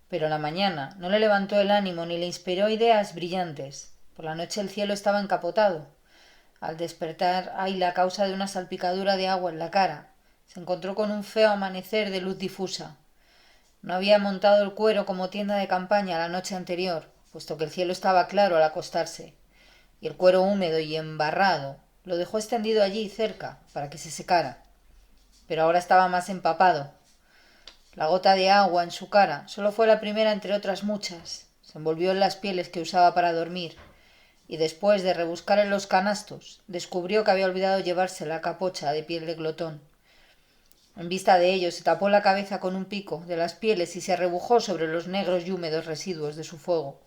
Pero la mañana no le levantó el ánimo ni le inspiró ideas brillantes. Por la noche el cielo estaba encapotado. Al despertar, Ayla, a causa de una salpicadura de agua en la cara, se encontró con un feo amanecer de luz difusa. No había montado el cuero como tienda de campaña la noche anterior, puesto que el cielo estaba claro al acostarse, y el cuero húmedo y embarrado lo dejó extendido allí cerca para que se secara. Pero ahora estaba más empapado. La gota de agua en su cara solo fue la primera entre otras muchas. Se envolvió en las pieles que usaba para dormir, y después de rebuscar en los canastos, descubrió que había olvidado llevarse la capocha de piel de glotón. En vista de ello, se tapó la cabeza con un pico de las pieles y se arrebujó sobre los negros y húmedos residuos de su fuego.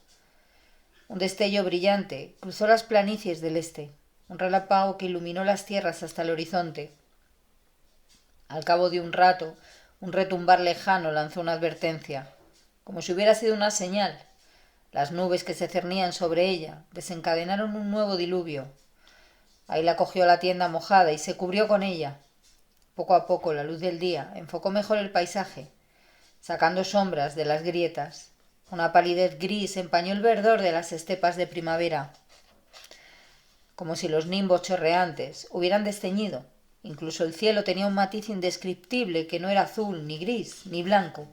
Un destello brillante cruzó las planicies del este, un relámpago que iluminó las tierras hasta el horizonte. Al cabo de un rato, un retumbar lejano lanzó una advertencia, como si hubiera sido una señal. Las nubes que se cernían sobre ella desencadenaron un nuevo diluvio. Ayla cogió la tienda mojada y se cubrió con ella. Poco a poco la luz del día enfocó mejor el paisaje, sacando sombras de las grietas. Una palidez gris empañó el verdor de las estepas de primavera, como si los nimbos chorreantes hubieran desteñido. Incluso el cielo tenía un matiz indescriptible que no era azul, ni gris, ni blanco.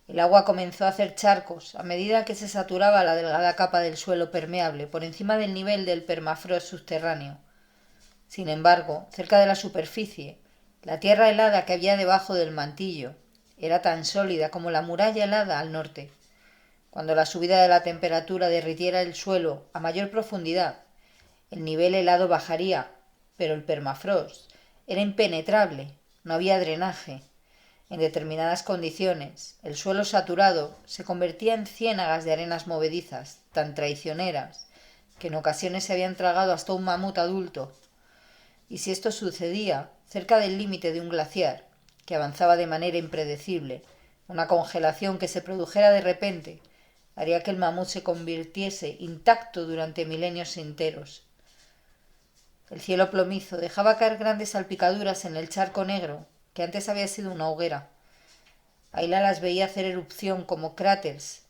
El agua comenzó a hacer charcos a medida que se saturaba la delgada capa del suelo permeable por encima del nivel del permafrost subterráneo. Sin embargo, cerca de la superficie, la tierra helada que había debajo del mantillo era tan sólida como la muralla helada al norte. Cuando la subida de la temperatura derritiera el suelo a mayor profundidad, el nivel helado bajaría, pero el permafrost era impenetrable, no había drenaje. En determinadas condiciones, el suelo saturado se convertía en ciénagas de arenas movedizas, tan traicioneras, que en ocasiones se habían tragado hasta un mamut adulto. Y si esto sucedía cerca del límite de un glaciar, que avanzaba de manera impredecible, una congelación que se produjera de repente haría que el mamut se convirtiese intacto durante milenios enteros. El cielo plomizo dejaba caer grandes salpicaduras en el charco negro, que antes había sido una hoguera. Ayla las veía hacer erupción como cráteres,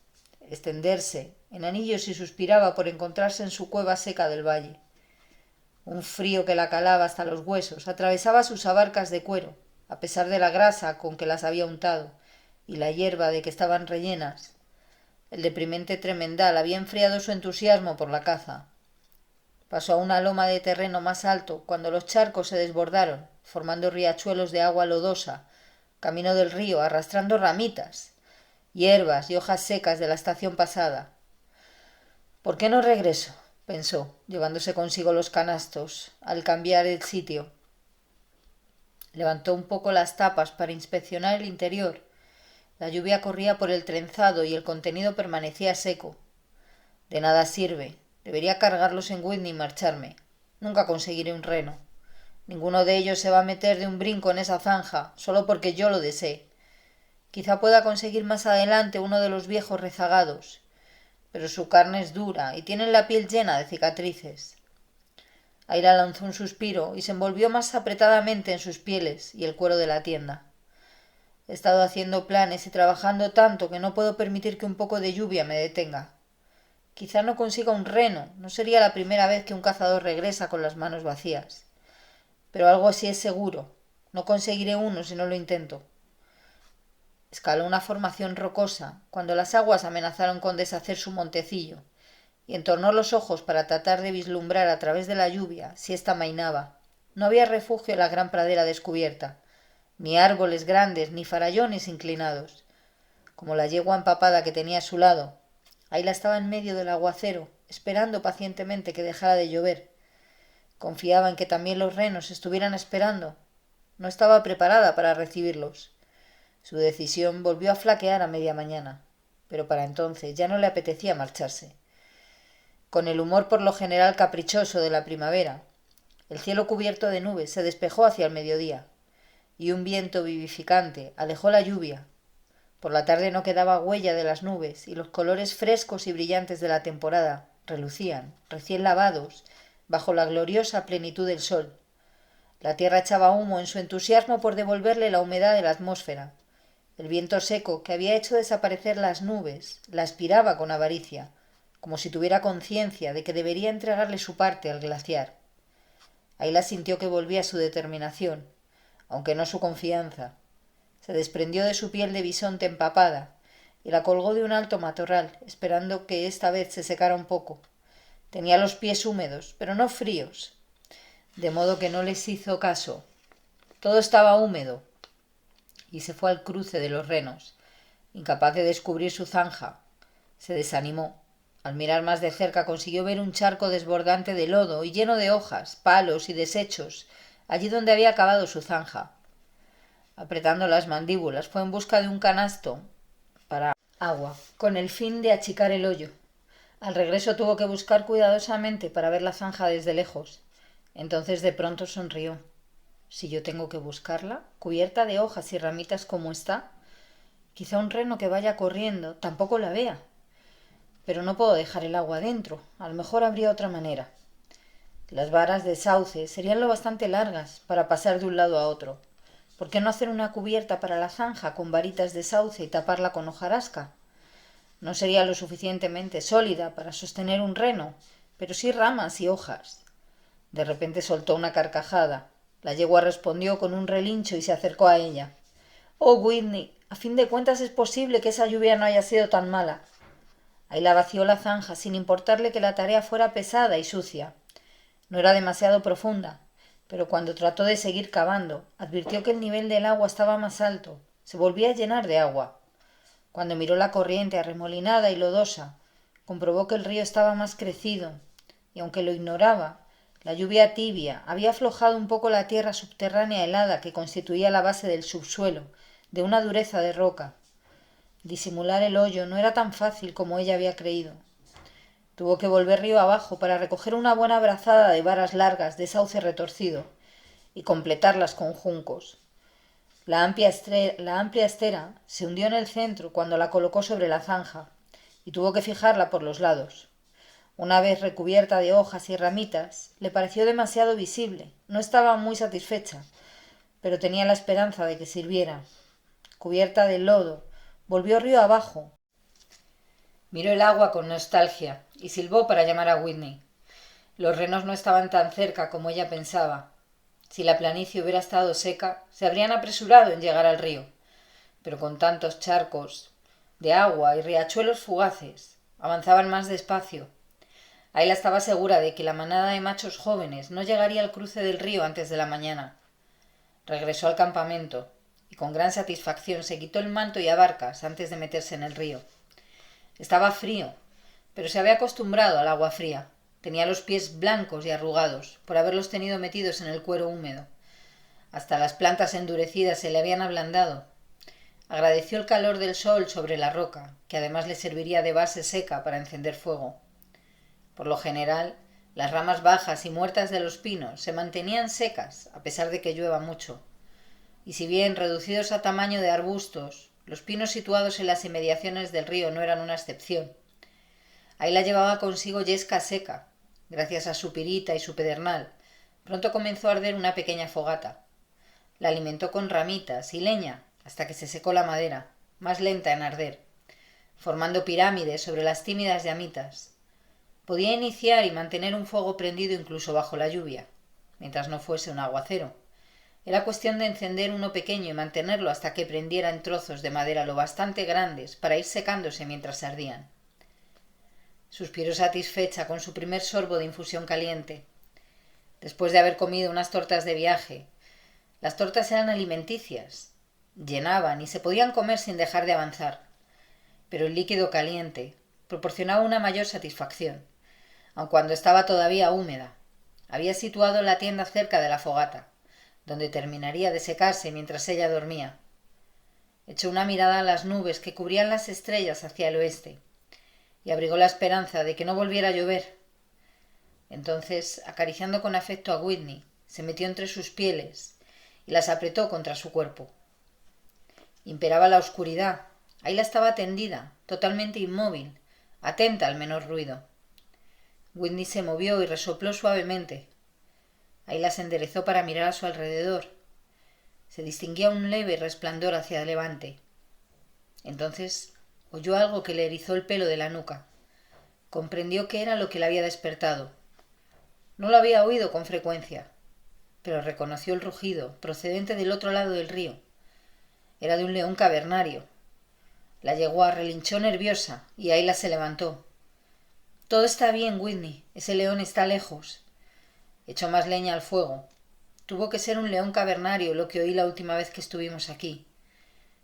extenderse en anillos y suspiraba por encontrarse en su cueva seca del valle. Un frío que la calaba hasta los huesos atravesaba sus abarcas de cuero, a pesar de la grasa con que las había untado y la hierba de que estaban rellenas. El deprimente tremendal había enfriado su entusiasmo por la caza. Pasó a una loma de terreno más alto cuando los charcos se desbordaron, formando riachuelos de agua lodosa, camino del río arrastrando ramitas, hierbas y hojas secas de la estación pasada. ¿Por qué no regreso?, pensó, llevándose consigo los canastos, al cambiar el sitio. Levantó un poco las tapas para inspeccionar el interior. La lluvia corría por el trenzado y el contenido permanecía seco. De nada sirve. Debería cargarlos en Whitney y marcharme. Nunca conseguiré un reno. Ninguno de ellos se va a meter de un brinco en esa zanja, solo porque yo lo desee. Quizá pueda conseguir más adelante uno de los viejos rezagados, pero su carne es dura y tienen la piel llena de cicatrices. Ayla lanzó un suspiro y se envolvió más apretadamente en sus pieles y el cuero de la tienda. He estado haciendo planes y trabajando tanto que no puedo permitir que un poco de lluvia me detenga. Quizá no consiga un reno, no sería la primera vez que un cazador regresa con las manos vacías. Pero algo sí es seguro, no conseguiré uno si no lo intento. Escaló una formación rocosa cuando las aguas amenazaron con deshacer su montecillo, y entornó los ojos para tratar de vislumbrar a través de la lluvia si ésta amainaba. No había refugio en la gran pradera descubierta, ni árboles grandes ni farallones inclinados. Como la yegua empapada que tenía a su lado, Ayla estaba en medio del aguacero, esperando pacientemente que dejara de llover. Confiaba en que también los renos estuvieran esperando. No estaba preparada para recibirlos. Su decisión volvió a flaquear a media mañana, pero para entonces ya no le apetecía marcharse. Con el humor por lo general caprichoso de la primavera, el cielo cubierto de nubes se despejó hacia el mediodía, y un viento vivificante alejó la lluvia. Por la tarde no quedaba huella de las nubes, y los colores frescos y brillantes de la temporada relucían, recién lavados, bajo la gloriosa plenitud del sol. La tierra echaba humo en su entusiasmo por devolverle la humedad de la atmósfera. El viento seco, que había hecho desaparecer las nubes, la aspiraba con avaricia, como si tuviera conciencia de que debería entregarle su parte al glaciar. Ayla sintió que volvía su determinación, aunque no su confianza. Se desprendió de su piel de bisonte empapada y la colgó de un alto matorral, esperando que esta vez se secara un poco. Tenía los pies húmedos, pero no fríos, de modo que no les hizo caso. Todo estaba húmedo, y se fue al cruce de los renos, incapaz de descubrir su zanja. Se desanimó. Al mirar más de cerca consiguió ver un charco desbordante de lodo y lleno de hojas, palos y desechos, allí donde había acabado su zanja. Apretando las mandíbulas, fue en busca de un canasto para agua, con el fin de achicar el hoyo. Al regreso tuvo que buscar cuidadosamente para ver la zanja desde lejos. Entonces de pronto sonrió. Si yo tengo que buscarla, cubierta de hojas y ramitas como está, quizá un reno que vaya corriendo tampoco la vea. Pero no puedo dejar el agua dentro. A lo mejor habría otra manera. Las varas de sauce serían lo bastante largas para pasar de un lado a otro. ¿Por qué no hacer una cubierta para la zanja con varitas de sauce y taparla con hojarasca? No sería lo suficientemente sólida para sostener un reno, pero sí ramas y hojas. De repente soltó una carcajada. La yegua respondió con un relincho y se acercó a ella. «Oh, Whitney, a fin de cuentas es posible que esa lluvia no haya sido tan mala». Ayla vació la zanja sin importarle que la tarea fuera pesada y sucia. No era demasiado profunda, pero cuando trató de seguir cavando, advirtió que el nivel del agua estaba más alto. Se volvía a llenar de agua. Cuando miró la corriente arremolinada y lodosa, comprobó que el río estaba más crecido, y aunque lo ignoraba, la lluvia tibia había aflojado un poco la tierra subterránea helada que constituía la base del subsuelo, de una dureza de roca. Disimular el hoyo no era tan fácil como ella había creído. Tuvo que volver río abajo para recoger una buena brazada de varas largas de sauce retorcido y completarlas con juncos. La amplia estera se hundió en el centro cuando la colocó sobre la zanja y tuvo que fijarla por los lados. Una vez recubierta de hojas y ramitas, le pareció demasiado visible. No estaba muy satisfecha, pero tenía la esperanza de que sirviera. Cubierta de lodo, volvió río abajo. Miró el agua con nostalgia y silbó para llamar a Whitney. Los renos no estaban tan cerca como ella pensaba. Si la planicie hubiera estado seca, se habrían apresurado en llegar al río. Pero con tantos charcos de agua y riachuelos fugaces, avanzaban más despacio. Ayla estaba segura de que la manada de machos jóvenes no llegaría al cruce del río antes de la mañana. Regresó al campamento y con gran satisfacción se quitó el manto y abarcas antes de meterse en el río. Estaba frío, pero se había acostumbrado al agua fría. Tenía los pies blancos y arrugados, por haberlos tenido metidos en el cuero húmedo. Hasta las plantas endurecidas se le habían ablandado. Agradeció el calor del sol sobre la roca, que además le serviría de base seca para encender fuego. Por lo general, las ramas bajas y muertas de los pinos se mantenían secas, a pesar de que llueva mucho. Y si bien reducidos a tamaño de arbustos, los pinos situados en las inmediaciones del río no eran una excepción. Ayla llevaba consigo yesca seca. Gracias a su pirita y su pedernal, pronto comenzó a arder una pequeña fogata. La alimentó con ramitas y leña hasta que se secó la madera, más lenta en arder, formando pirámides sobre las tímidas llamitas. Podía iniciar y mantener un fuego prendido incluso bajo la lluvia, mientras no fuese un aguacero. Era cuestión de encender uno pequeño y mantenerlo hasta que prendiera en trozos de madera lo bastante grandes para ir secándose mientras ardían. Suspiró satisfecha con su primer sorbo de infusión caliente. Después de haber comido unas tortas de viaje, las tortas eran alimenticias, llenaban y se podían comer sin dejar de avanzar. Pero el líquido caliente proporcionaba una mayor satisfacción, aun cuando estaba todavía húmeda. Había situado la tienda cerca de la fogata, donde terminaría de secarse mientras ella dormía. Echó una mirada a las nubes que cubrían las estrellas hacia el oeste y abrigó la esperanza de que no volviera a llover. Entonces, acariciando con afecto a Whitney, se metió entre sus pieles y las apretó contra su cuerpo. Imperaba la oscuridad. Ayla estaba tendida, totalmente inmóvil, atenta al menor ruido. Whitney se movió y resopló suavemente. Ayla se enderezó para mirar a su alrededor. Se distinguía un leve resplandor hacia levante. Entonces oyó algo que le erizó el pelo de la nuca. Comprendió que era lo que le había despertado. No lo había oído con frecuencia, pero reconoció el rugido procedente del otro lado del río. Era de un león cavernario. La yegua relinchó nerviosa y Ayla se levantó. Todo está bien, Whitney. Ese león está lejos. Echó más leña al fuego. Tuvo que ser un león cavernario lo que oí la última vez que estuvimos aquí.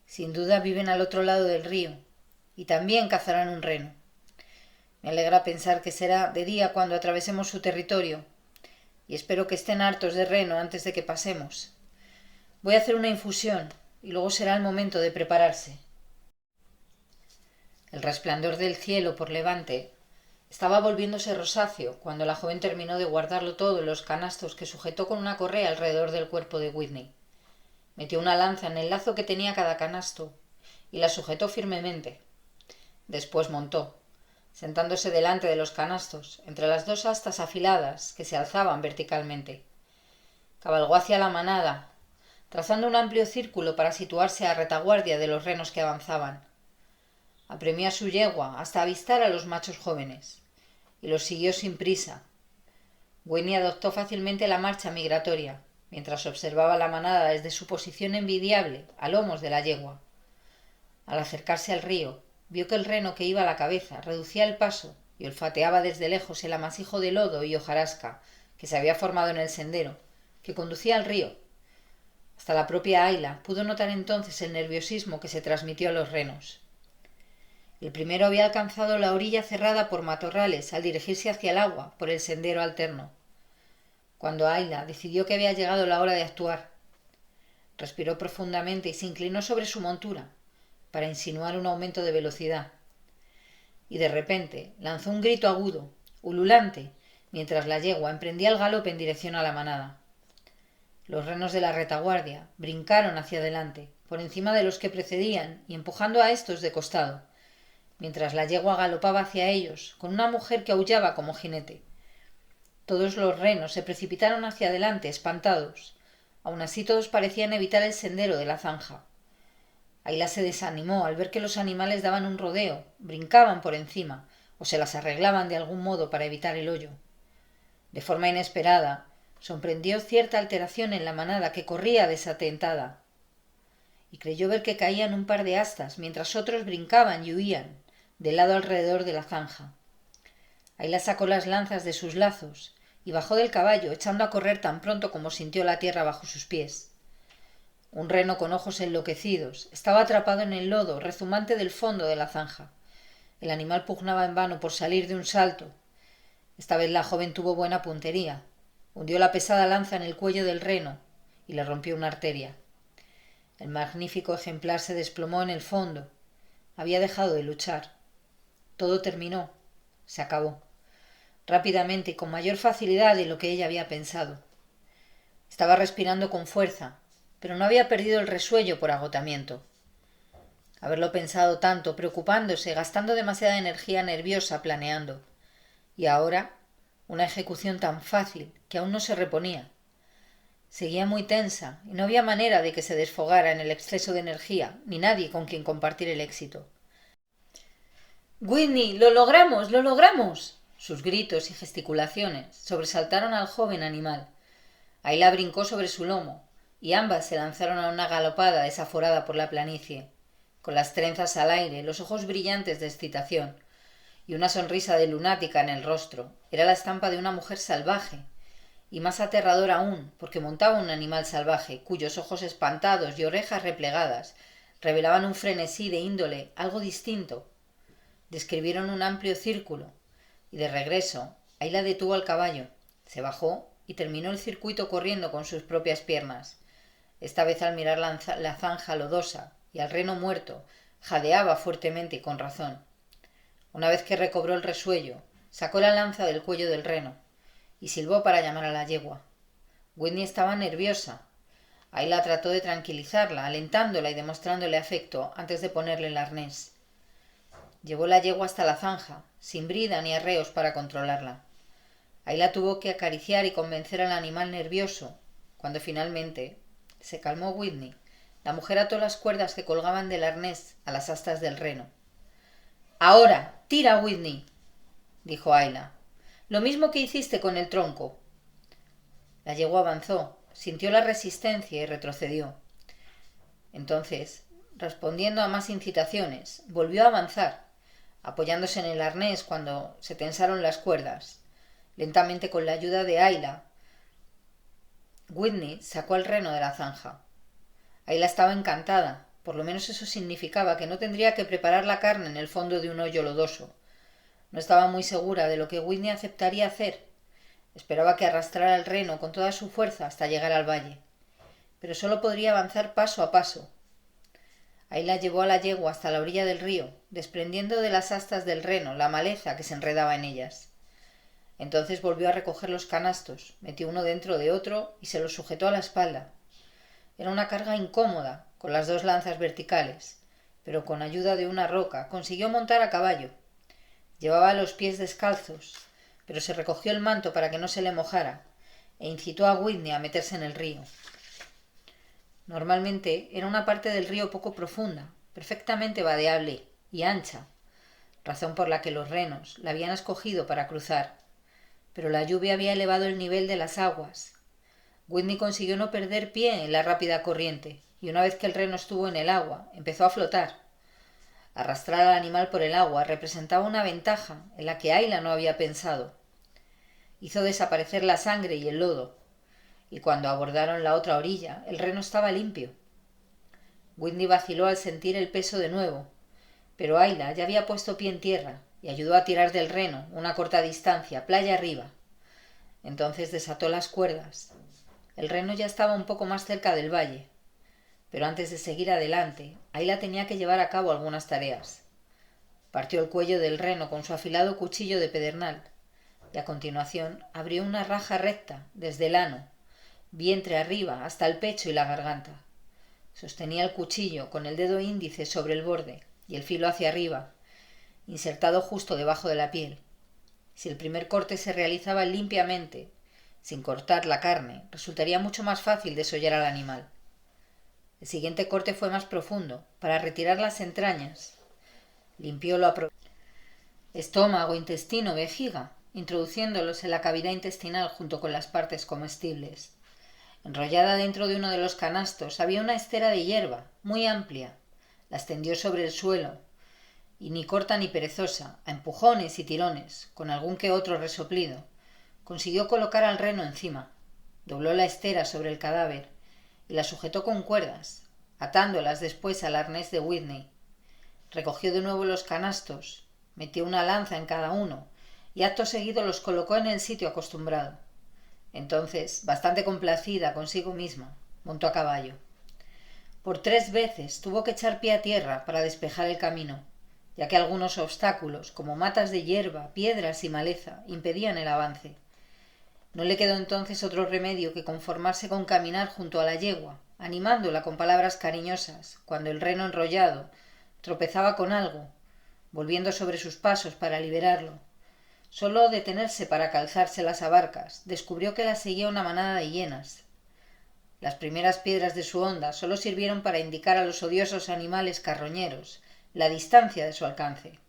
Sin duda viven al otro lado del río, y también cazarán un reno. Me alegra pensar que será de día cuando atravesemos su territorio, y espero que estén hartos de reno antes de que pasemos. Voy a hacer una infusión, y luego será el momento de prepararse. El resplandor del cielo por levante estaba volviéndose rosáceo cuando la joven terminó de guardarlo todo en los canastos que sujetó con una correa alrededor del cuerpo de Whitney. Metió una lanza en el lazo que tenía cada canasto y la sujetó firmemente. Después montó, sentándose delante de los canastos, entre las dos astas afiladas que se alzaban verticalmente. Cabalgó hacia la manada, trazando un amplio círculo para situarse a retaguardia de los renos que avanzaban. Apremió a su yegua hasta avistar a los machos jóvenes, y los siguió sin prisa. Whitney adoptó fácilmente la marcha migratoria, mientras observaba la manada desde su posición envidiable a lomos de la yegua. Al acercarse al río, vio que el reno que iba a la cabeza reducía el paso y olfateaba desde lejos el amasijo de lodo y hojarasca que se había formado en el sendero, que conducía al río. Hasta la propia Ayla pudo notar entonces el nerviosismo que se transmitió a los renos. El primero había alcanzado la orilla cerrada por matorrales al dirigirse hacia el agua por el sendero alterno, cuando Ayla decidió que había llegado la hora de actuar. Respiró profundamente y se inclinó sobre su montura para insinuar un aumento de velocidad. Y de repente lanzó un grito agudo, ululante, mientras la yegua emprendía el galope en dirección a la manada. Los renos de la retaguardia brincaron hacia adelante, por encima de los que precedían y empujando a éstos de costado, mientras la yegua galopaba hacia ellos, con una mujer que aullaba como jinete. Todos los renos se precipitaron hacia adelante, espantados. Aun así todos parecían evitar el sendero de la zanja. Ayla se desanimó al ver que los animales daban un rodeo, brincaban por encima, o se las arreglaban de algún modo para evitar el hoyo. De forma inesperada, sorprendió cierta alteración en la manada que corría desatentada, y creyó ver que caían un par de astas, mientras otros brincaban y huían, de lado alrededor de la zanja. Ayla sacó las lanzas de sus lazos y bajó del caballo, echando a correr tan pronto como sintió la tierra bajo sus pies. Un reno con ojos enloquecidos estaba atrapado en el lodo rezumante del fondo de la zanja. El animal pugnaba en vano por salir de un salto. Esta vez la joven tuvo buena puntería. Hundió la pesada lanza en el cuello del reno y le rompió una arteria. El magnífico ejemplar se desplomó en el fondo. Había dejado de luchar. Todo terminó. Se acabó. Rápidamente y con mayor facilidad de lo que ella había pensado. Estaba respirando con fuerza, pero no había perdido el resuello por agotamiento. Haberlo pensado tanto, preocupándose, gastando demasiada energía nerviosa planeando. Y ahora, una ejecución tan fácil que aún no se reponía. Seguía muy tensa y no había manera de que se desfogara en el exceso de energía, ni nadie con quien compartir el éxito. —¡Whitney! ¡Lo logramos! ¡Lo logramos! Sus gritos y gesticulaciones sobresaltaron al joven animal. Ayla brincó sobre su lomo, y ambas se lanzaron a una galopada desaforada por la planicie, con las trenzas al aire, los ojos brillantes de excitación, y una sonrisa de lunática en el rostro. Era la estampa de una mujer salvaje, y más aterradora aún, porque montaba un animal salvaje, cuyos ojos espantados y orejas replegadas revelaban un frenesí de índole algo distinto. Describieron un amplio círculo, y de regreso, Ayla detuvo al caballo, se bajó y terminó el circuito corriendo con sus propias piernas. Esta vez al mirar la zanja lodosa y al reno muerto, jadeaba fuertemente y con razón. Una vez que recobró el resuello, sacó la lanza del cuello del reno y silbó para llamar a la yegua. Whitney estaba nerviosa. Ayla trató de tranquilizarla, alentándola y demostrándole afecto antes de ponerle el arnés. Llevó la yegua hasta la zanja, sin brida ni arreos para controlarla. Ayla tuvo que acariciar y convencer al animal nervioso. Cuando finalmente se calmó Whitney, la mujer ató las cuerdas que colgaban del arnés a las astas del reno. «Ahora, tira, Whitney», dijo Ayla. «Lo mismo que hiciste con el tronco». La yegua avanzó, sintió la resistencia y retrocedió. Entonces, respondiendo a más incitaciones, volvió a avanzar, apoyándose en el arnés cuando se tensaron las cuerdas. Lentamente, con la ayuda de Ayla, Whitney sacó al reno de la zanja. Ayla estaba encantada, por lo menos eso significaba que no tendría que preparar la carne en el fondo de un hoyo lodoso. No estaba muy segura de lo que Whitney aceptaría hacer. Esperaba que arrastrara el reno con toda su fuerza hasta llegar al valle, pero solo podría avanzar paso a paso. Ayla llevó a la yegua hasta la orilla del río, desprendiendo de las astas del reno la maleza que se enredaba en ellas. Entonces volvió a recoger los canastos, metió uno dentro de otro y se los sujetó a la espalda. Era una carga incómoda, con las dos lanzas verticales, pero con ayuda de una roca consiguió montar a caballo. Llevaba los pies descalzos, pero se recogió el manto para que no se le mojara, e incitó a Whitney a meterse en el río. Normalmente era una parte del río poco profunda, perfectamente vadeable y ancha, razón por la que los renos la habían escogido para cruzar, pero la lluvia había elevado el nivel de las aguas. Whitney consiguió no perder pie en la rápida corriente, y una vez que el reno estuvo en el agua, empezó a flotar. Arrastrar al animal por el agua representaba una ventaja en la que Ayla no había pensado. Hizo desaparecer la sangre y el lodo, y cuando abordaron la otra orilla, el reno estaba limpio. Whitney vaciló al sentir el peso de nuevo, pero Ayla ya había puesto pie en tierra y ayudó a tirar del reno una corta distancia, playa arriba. Entonces desató las cuerdas. El reno ya estaba un poco más cerca del valle, pero antes de seguir adelante, Ayla tenía que llevar a cabo algunas tareas. Partió el cuello del reno con su afilado cuchillo de pedernal y a continuación abrió una raja recta desde el ano, vientre arriba hasta el pecho y la garganta. Sostenía el cuchillo con el dedo índice sobre el borde y el filo hacia arriba, insertado justo debajo de la piel. Si el primer corte se realizaba limpiamente, sin cortar la carne, resultaría mucho más fácil desollar al animal. El siguiente corte fue más profundo, para retirar las entrañas. Limpió estómago, intestino, vejiga, introduciéndolos en la cavidad intestinal junto con las partes comestibles. Enrollada dentro de uno de los canastos había una estera de hierba, muy amplia. La extendió sobre el suelo, y ni corta ni perezosa, a empujones y tirones, con algún que otro resoplido, consiguió colocar al reno encima. Dobló la estera sobre el cadáver y la sujetó con cuerdas, atándolas después al arnés de Whitney. Recogió de nuevo los canastos, metió una lanza en cada uno y acto seguido los colocó en el sitio acostumbrado. Entonces, bastante complacida consigo misma, montó a caballo. Por 3 veces tuvo que echar pie a tierra para despejar el camino, ya que algunos obstáculos, como matas de hierba, piedras y maleza, impedían el avance. No le quedó entonces otro remedio que conformarse con caminar junto a la yegua, animándola con palabras cariñosas, cuando el reno enrollado tropezaba con algo, volviendo sobre sus pasos para liberarlo. Solo detenerse para calzarse las abarcas, descubrió que la seguía una manada de hienas. Las primeras piedras de su honda solo sirvieron para indicar a los odiosos animales carroñeros la distancia de su alcance,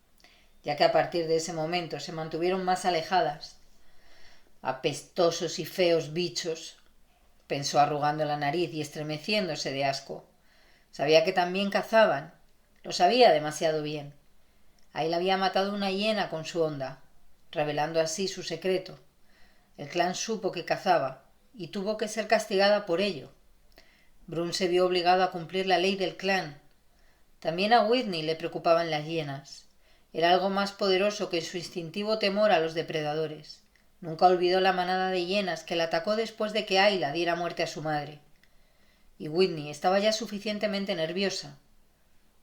ya que a partir de ese momento se mantuvieron más alejadas. «Apestosos y feos bichos», pensó arrugando la nariz y estremeciéndose de asco. Sabía que también cazaban, lo sabía demasiado bien. Ahí le había matado una hiena con su honda, revelando así su secreto. El clan supo que cazaba y tuvo que ser castigada por ello. Brun se vio obligado a cumplir la ley del clan. También a Whitney le preocupaban las hienas. Era algo más poderoso que su instintivo temor a los depredadores. Nunca olvidó la manada de hienas que la atacó después de que Ayla diera muerte a su madre. Y Whitney estaba ya suficientemente nerviosa.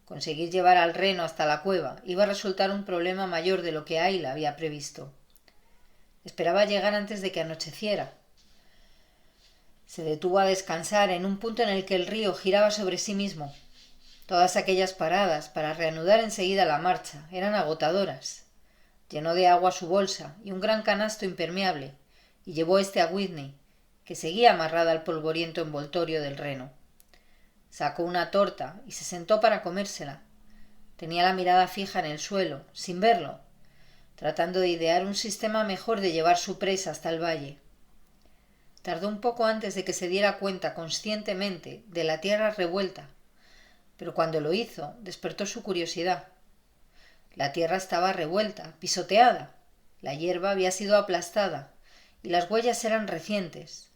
Conseguir llevar al reno hasta la cueva iba a resultar un problema mayor de lo que Ayla había previsto. Esperaba llegar antes de que anocheciera. Se detuvo a descansar en un punto en el que el río giraba sobre sí mismo. Todas aquellas paradas para reanudar enseguida la marcha eran agotadoras. Llenó de agua su bolsa y un gran canasto impermeable y llevó este a Whitney, que seguía amarrada al polvoriento envoltorio del reno. Sacó una torta y se sentó para comérsela. Tenía la mirada fija en el suelo, sin verlo, tratando de idear un sistema mejor de llevar su presa hasta el valle. Tardó un poco antes de que se diera cuenta conscientemente de la tierra revuelta, pero cuando lo hizo despertó su curiosidad. La tierra estaba revuelta, pisoteada. La hierba había sido aplastada y las huellas eran recientes.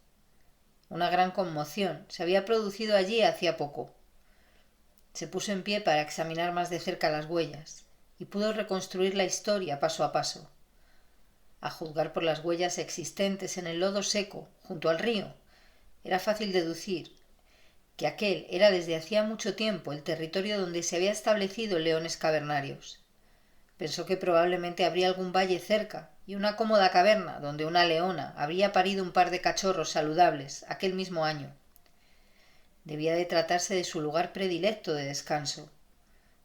Una gran conmoción se había producido allí hacía poco. Se puso en pie para examinar más de cerca las huellas y pudo reconstruir la historia paso a paso. A juzgar por las huellas existentes en el lodo seco junto al río, era fácil deducir que aquel era desde hacía mucho tiempo el territorio donde se había establecido leones cavernarios. Pensó que probablemente habría algún valle cerca y una cómoda caverna donde una leona habría parido un par de cachorros saludables aquel mismo año. Debía de tratarse de su lugar predilecto de descanso.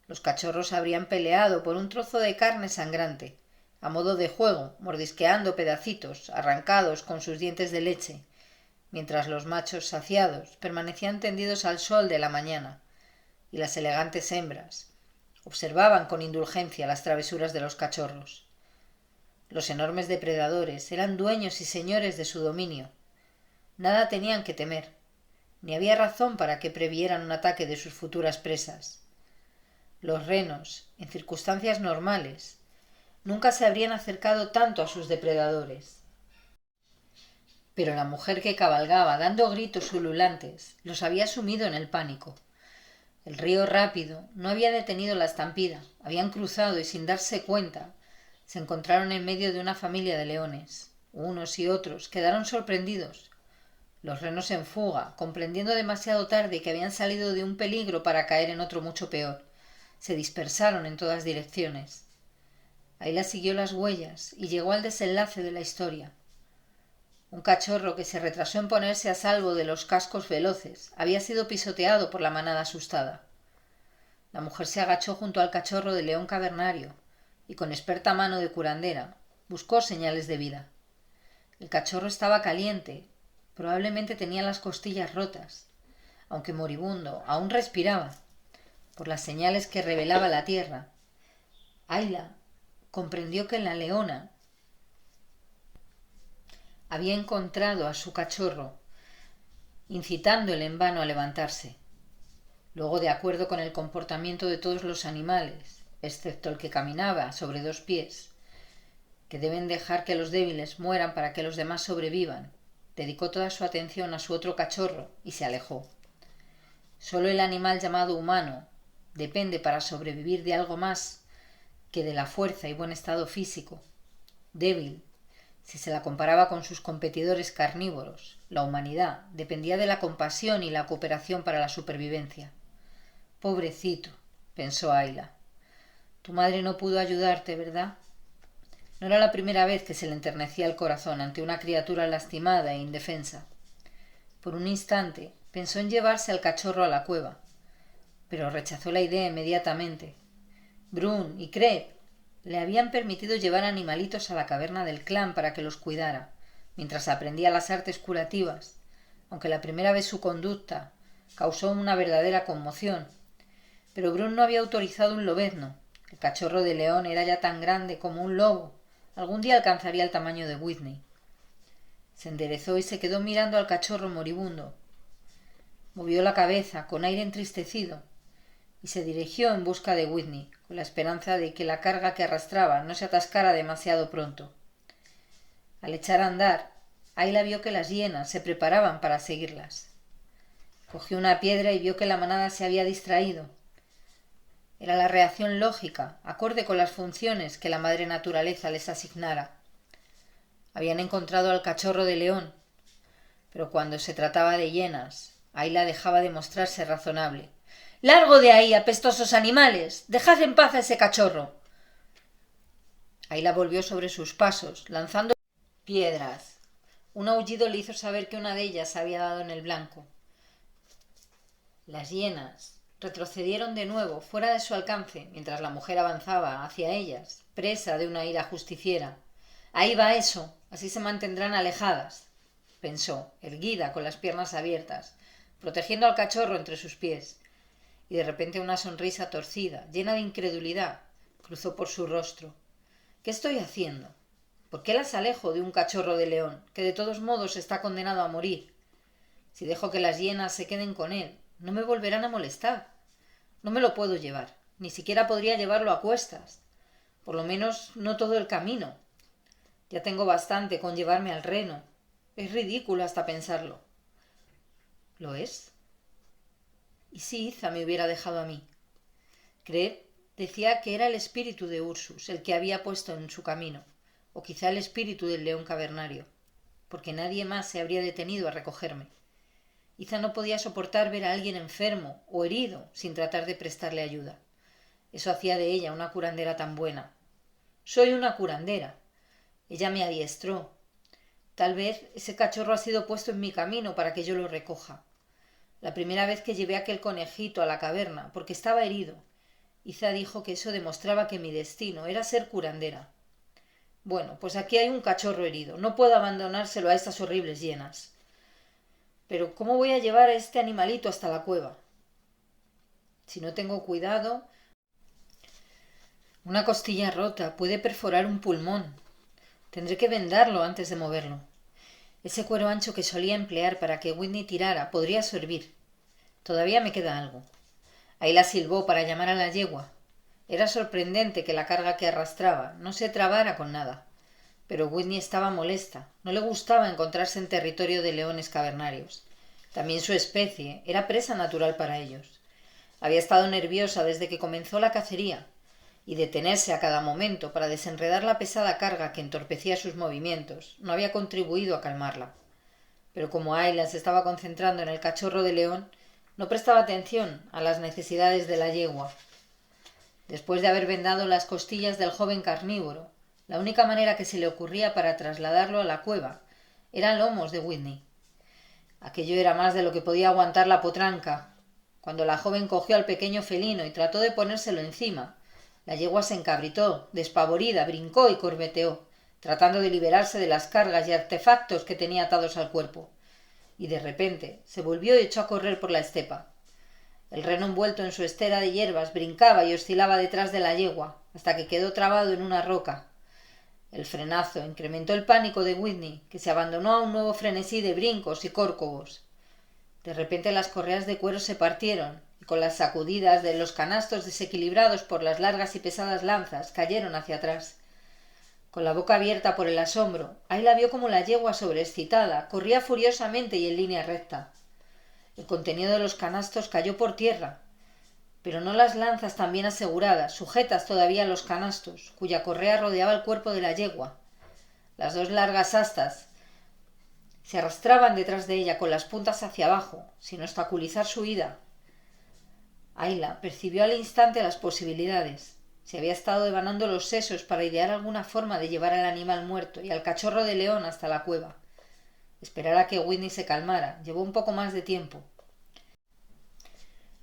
Los cachorros habrían peleado por un trozo de carne sangrante, a modo de juego, mordisqueando pedacitos, arrancados con sus dientes de leche, mientras los machos saciados permanecían tendidos al sol de la mañana, y las elegantes hembras observaban con indulgencia las travesuras de los cachorros. Los enormes depredadores eran dueños y señores de su dominio. Nada tenían que temer, ni había razón para que previeran un ataque de sus futuras presas. Los renos, en circunstancias normales, nunca se habrían acercado tanto a sus depredadores. Pero la mujer que cabalgaba dando gritos ululantes los había sumido en el pánico. El río rápido no había detenido la estampida, habían cruzado y sin darse cuenta se encontraron en medio de una familia de leones. Unos y otros quedaron sorprendidos. Los renos en fuga, comprendiendo demasiado tarde que habían salido de un peligro para caer en otro mucho peor, se dispersaron en todas direcciones. Ayla siguió las huellas y llegó al desenlace de la historia. Un cachorro que se retrasó en ponerse a salvo de los cascos veloces había sido pisoteado por la manada asustada. La mujer se agachó junto al cachorro de león cavernario y con experta mano de curandera buscó señales de vida. El cachorro estaba caliente, probablemente tenía las costillas rotas, aunque moribundo, aún respiraba, por las señales que revelaba la tierra. Ayla comprendió que la leona había encontrado a su cachorro, incitándole en vano a levantarse. Luego, de acuerdo con el comportamiento de todos los animales, excepto el que caminaba sobre dos pies, que deben dejar que los débiles mueran para que los demás sobrevivan, dedicó toda su atención a su otro cachorro y se alejó. Solo el animal llamado humano depende para sobrevivir de algo más que de la fuerza y buen estado físico. Débil, si se la comparaba con sus competidores carnívoros, la humanidad dependía de la compasión y la cooperación para la supervivencia. Pobrecito, pensó Ayla. Tu madre no pudo ayudarte, ¿verdad? No era la primera vez que se le enternecía el corazón ante una criatura lastimada e indefensa. Por un instante pensó en llevarse al cachorro a la cueva, pero rechazó la idea inmediatamente. Brun y Crep le habían permitido llevar animalitos a la caverna del clan para que los cuidara, mientras aprendía las artes curativas, aunque la primera vez su conducta causó una verdadera conmoción. Pero Brun no había autorizado un lobezno. El cachorro de león era ya tan grande como un lobo. Algún día alcanzaría el tamaño de Whitney. Se enderezó y se quedó mirando al cachorro moribundo. Movió la cabeza con aire entristecido y se dirigió en busca de Whitney, con la esperanza de que la carga que arrastraba no se atascara demasiado pronto. Al echar a andar, Ayla vio que las hienas se preparaban para seguirlas. Cogió una piedra y vio que la manada se había distraído. Era la reacción lógica, acorde con las funciones que la madre naturaleza les asignara. Habían encontrado al cachorro de león, pero cuando se trataba de hienas, Ayla dejaba de mostrarse razonable. —¡Largo de ahí, apestosos animales! ¡Dejad en paz a ese cachorro! Ayla volvió sobre sus pasos, lanzando piedras. Un aullido le hizo saber que una de ellas había dado en el blanco. Las hienas retrocedieron de nuevo, fuera de su alcance, mientras la mujer avanzaba hacia ellas, presa de una ira justiciera. —¡Ahí va eso! Así se mantendrán alejadas, pensó, erguida, con las piernas abiertas, protegiendo al cachorro entre sus pies. Y de repente una sonrisa torcida, llena de incredulidad, cruzó por su rostro. ¿Qué estoy haciendo? ¿Por qué las alejo de un cachorro de león, que de todos modos está condenado a morir? Si dejo que las hienas se queden con él, no me volverán a molestar. No me lo puedo llevar, ni siquiera podría llevarlo a cuestas. Por lo menos no todo el camino. Ya tengo bastante con llevarme al reno. Es ridículo hasta pensarlo. ¿Lo es? ¿Y si Iza me hubiera dejado a mí? Creed decía que era el espíritu de Ursus el que había puesto en su camino, o quizá el espíritu del león cavernario, porque nadie más se habría detenido a recogerme. Iza no podía soportar ver a alguien enfermo o herido sin tratar de prestarle ayuda. Eso hacía de ella una curandera tan buena. Soy una curandera. Ella me adiestró. Tal vez ese cachorro ha sido puesto en mi camino para que yo lo recoja. La primera vez que llevé aquel conejito a la caverna, porque estaba herido, Iza dijo que eso demostraba que mi destino era ser curandera. Bueno, pues aquí hay un cachorro herido. No puedo abandonárselo a estas horribles hienas. Pero ¿cómo voy a llevar a este animalito hasta la cueva? Si no tengo cuidado, una costilla rota puede perforar un pulmón. Tendré que vendarlo antes de moverlo. Ese cuero ancho que solía emplear para que Whitney tirara podría servir. Todavía me queda algo. Ayla silbó para llamar a la yegua. Era sorprendente que la carga que arrastraba no se trabara con nada. Pero Whitney estaba molesta. No le gustaba encontrarse en territorio de leones cavernarios. También su especie era presa natural para ellos. Había estado nerviosa desde que comenzó la cacería, y detenerse a cada momento para desenredar la pesada carga que entorpecía sus movimientos no había contribuido a calmarla. Pero como Ayla se estaba concentrando en el cachorro de león, no prestaba atención a las necesidades de la yegua. Después de haber vendado las costillas del joven carnívoro, la única manera que se le ocurría para trasladarlo a la cueva eran lomos de Whitney. Aquello era más de lo que podía aguantar la potranca. Cuando la joven cogió al pequeño felino y trató de ponérselo encima, la yegua se encabritó, despavorida, brincó y corbeteó, tratando de liberarse de las cargas y artefactos que tenía atados al cuerpo. Y de repente se volvió y echó a correr por la estepa. El reno envuelto en su estera de hierbas brincaba y oscilaba detrás de la yegua, hasta que quedó trabado en una roca. El frenazo incrementó el pánico de Whitney, que se abandonó a un nuevo frenesí de brincos y córcovos. De repente las correas de cuero se partieron, y con las sacudidas de los canastos desequilibrados por las largas y pesadas lanzas cayeron hacia atrás. Con la boca abierta por el asombro, Ayla vio como la yegua sobreexcitada corría furiosamente y en línea recta. El contenido de los canastos cayó por tierra, pero no las lanzas tan bien aseguradas, sujetas todavía a los canastos, cuya correa rodeaba el cuerpo de la yegua. Las dos largas astas se arrastraban detrás de ella con las puntas hacia abajo, sin obstaculizar su huida. Ayla percibió al instante las posibilidades. Se había estado devanando los sesos para idear alguna forma de llevar al animal muerto y al cachorro de león hasta la cueva. Esperar a que Whitney se calmara llevó un poco más de tiempo.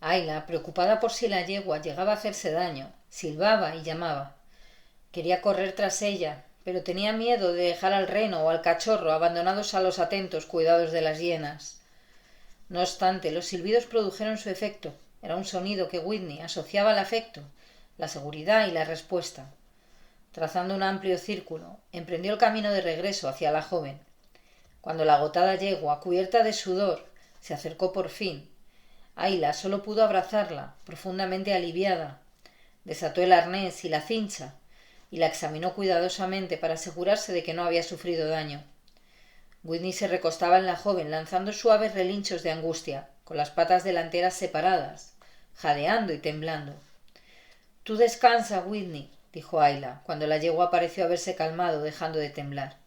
Ayla, preocupada por si la yegua llegaba a hacerse daño, silbaba y llamaba. Quería correr tras ella, pero tenía miedo de dejar al reno o al cachorro abandonados a los atentos cuidados de las hienas. No obstante, los silbidos produjeron su efecto. Era un sonido que Whitney asociaba al afecto, la seguridad y la respuesta. Trazando un amplio círculo, emprendió el camino de regreso hacia la joven. Cuando la agotada yegua, cubierta de sudor, se acercó por fin, Ayla solo pudo abrazarla, profundamente aliviada. Desató el arnés y la cincha, y la examinó cuidadosamente para asegurarse de que no había sufrido daño. Whitney se recostaba en la joven lanzando suaves relinchos de angustia, con las patas delanteras separadas, jadeando y temblando. «Tú descansa, Whitney», dijo Ayla, cuando la yegua pareció haberse calmado, dejando de temblar.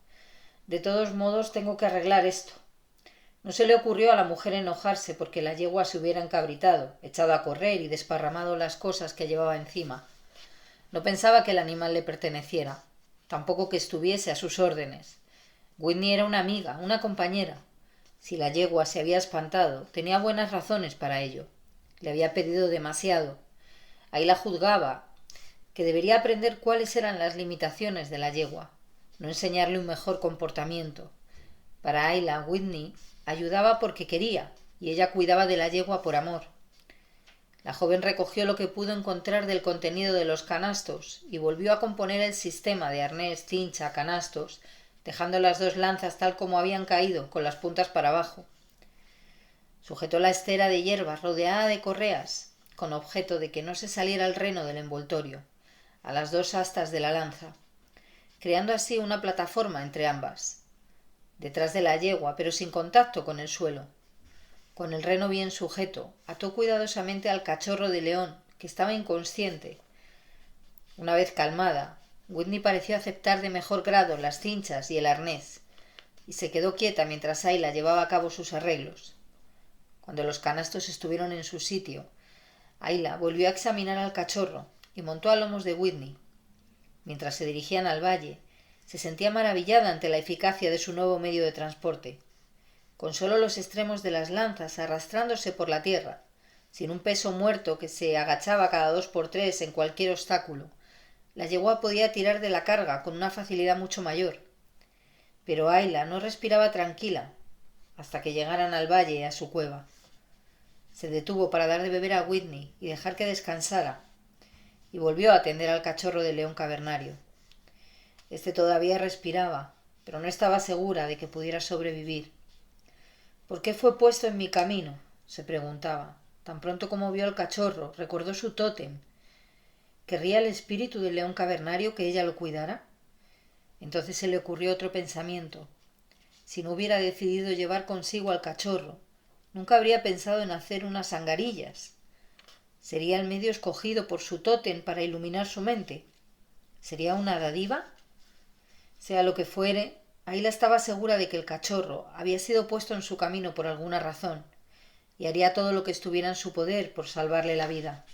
«De todos modos tengo que arreglar esto». No se le ocurrió a la mujer enojarse porque la yegua se hubiera encabritado, echado a correr y desparramado las cosas que llevaba encima. No pensaba que el animal le perteneciera, tampoco que estuviese a sus órdenes. Whitney era una amiga, una compañera. Si la yegua se había espantado, tenía buenas razones para ello. Le había pedido demasiado. Ahí la juzgaba, que debería aprender cuáles eran las limitaciones de la yegua. no enseñarle un mejor comportamiento. Para Ayla, Whitney ayudaba porque quería, y ella cuidaba de la yegua por amor. La joven recogió lo que pudo encontrar del contenido de los canastos y volvió a componer el sistema de arnés, cincha, canastos, dejando las dos lanzas tal como habían caído, con las puntas para abajo. Sujetó la estera de hierbas rodeada de correas, con objeto de que no se saliera el reno del envoltorio, a las dos astas de la lanza, creando así una plataforma entre ambas, detrás de la yegua, pero sin contacto con el suelo. Con el reno bien sujeto, ató cuidadosamente al cachorro de león, que estaba inconsciente. Una vez calmada, Whitney pareció aceptar de mejor grado las cinchas y el arnés, y se quedó quieta mientras Ayla llevaba a cabo sus arreglos. Cuando los canastos estuvieron en su sitio, Ayla volvió a examinar al cachorro y montó a lomos de Whitney. Mientras se dirigían al valle, se sentía maravillada ante la eficacia de su nuevo medio de transporte. Con solo los extremos de las lanzas arrastrándose por la tierra, sin un peso muerto que se agachaba cada 2 por 3 en cualquier obstáculo, la yegua podía tirar de la carga con una facilidad mucho mayor. Pero Ayla no respiraba tranquila hasta que llegaran al valle y a su cueva. Se detuvo para dar de beber a Whitney y dejar que descansara, y volvió a atender al cachorro del león cavernario. Este todavía respiraba, pero no estaba segura de que pudiera sobrevivir. ¿Por qué fue puesto en mi camino?, se preguntaba. Tan pronto como vio al cachorro, recordó su tótem. ¿Querría el espíritu del león cavernario que ella lo cuidara? Entonces se le ocurrió otro pensamiento. Si no hubiera decidido llevar consigo al cachorro, nunca habría pensado en hacer unas angarillas. ¿Sería el medio escogido por su tótem para iluminar su mente? ¿Sería una dádiva? Sea lo que fuere, Ayla estaba segura de que el cachorro había sido puesto en su camino por alguna razón, y haría todo lo que estuviera en su poder por salvarle la vida.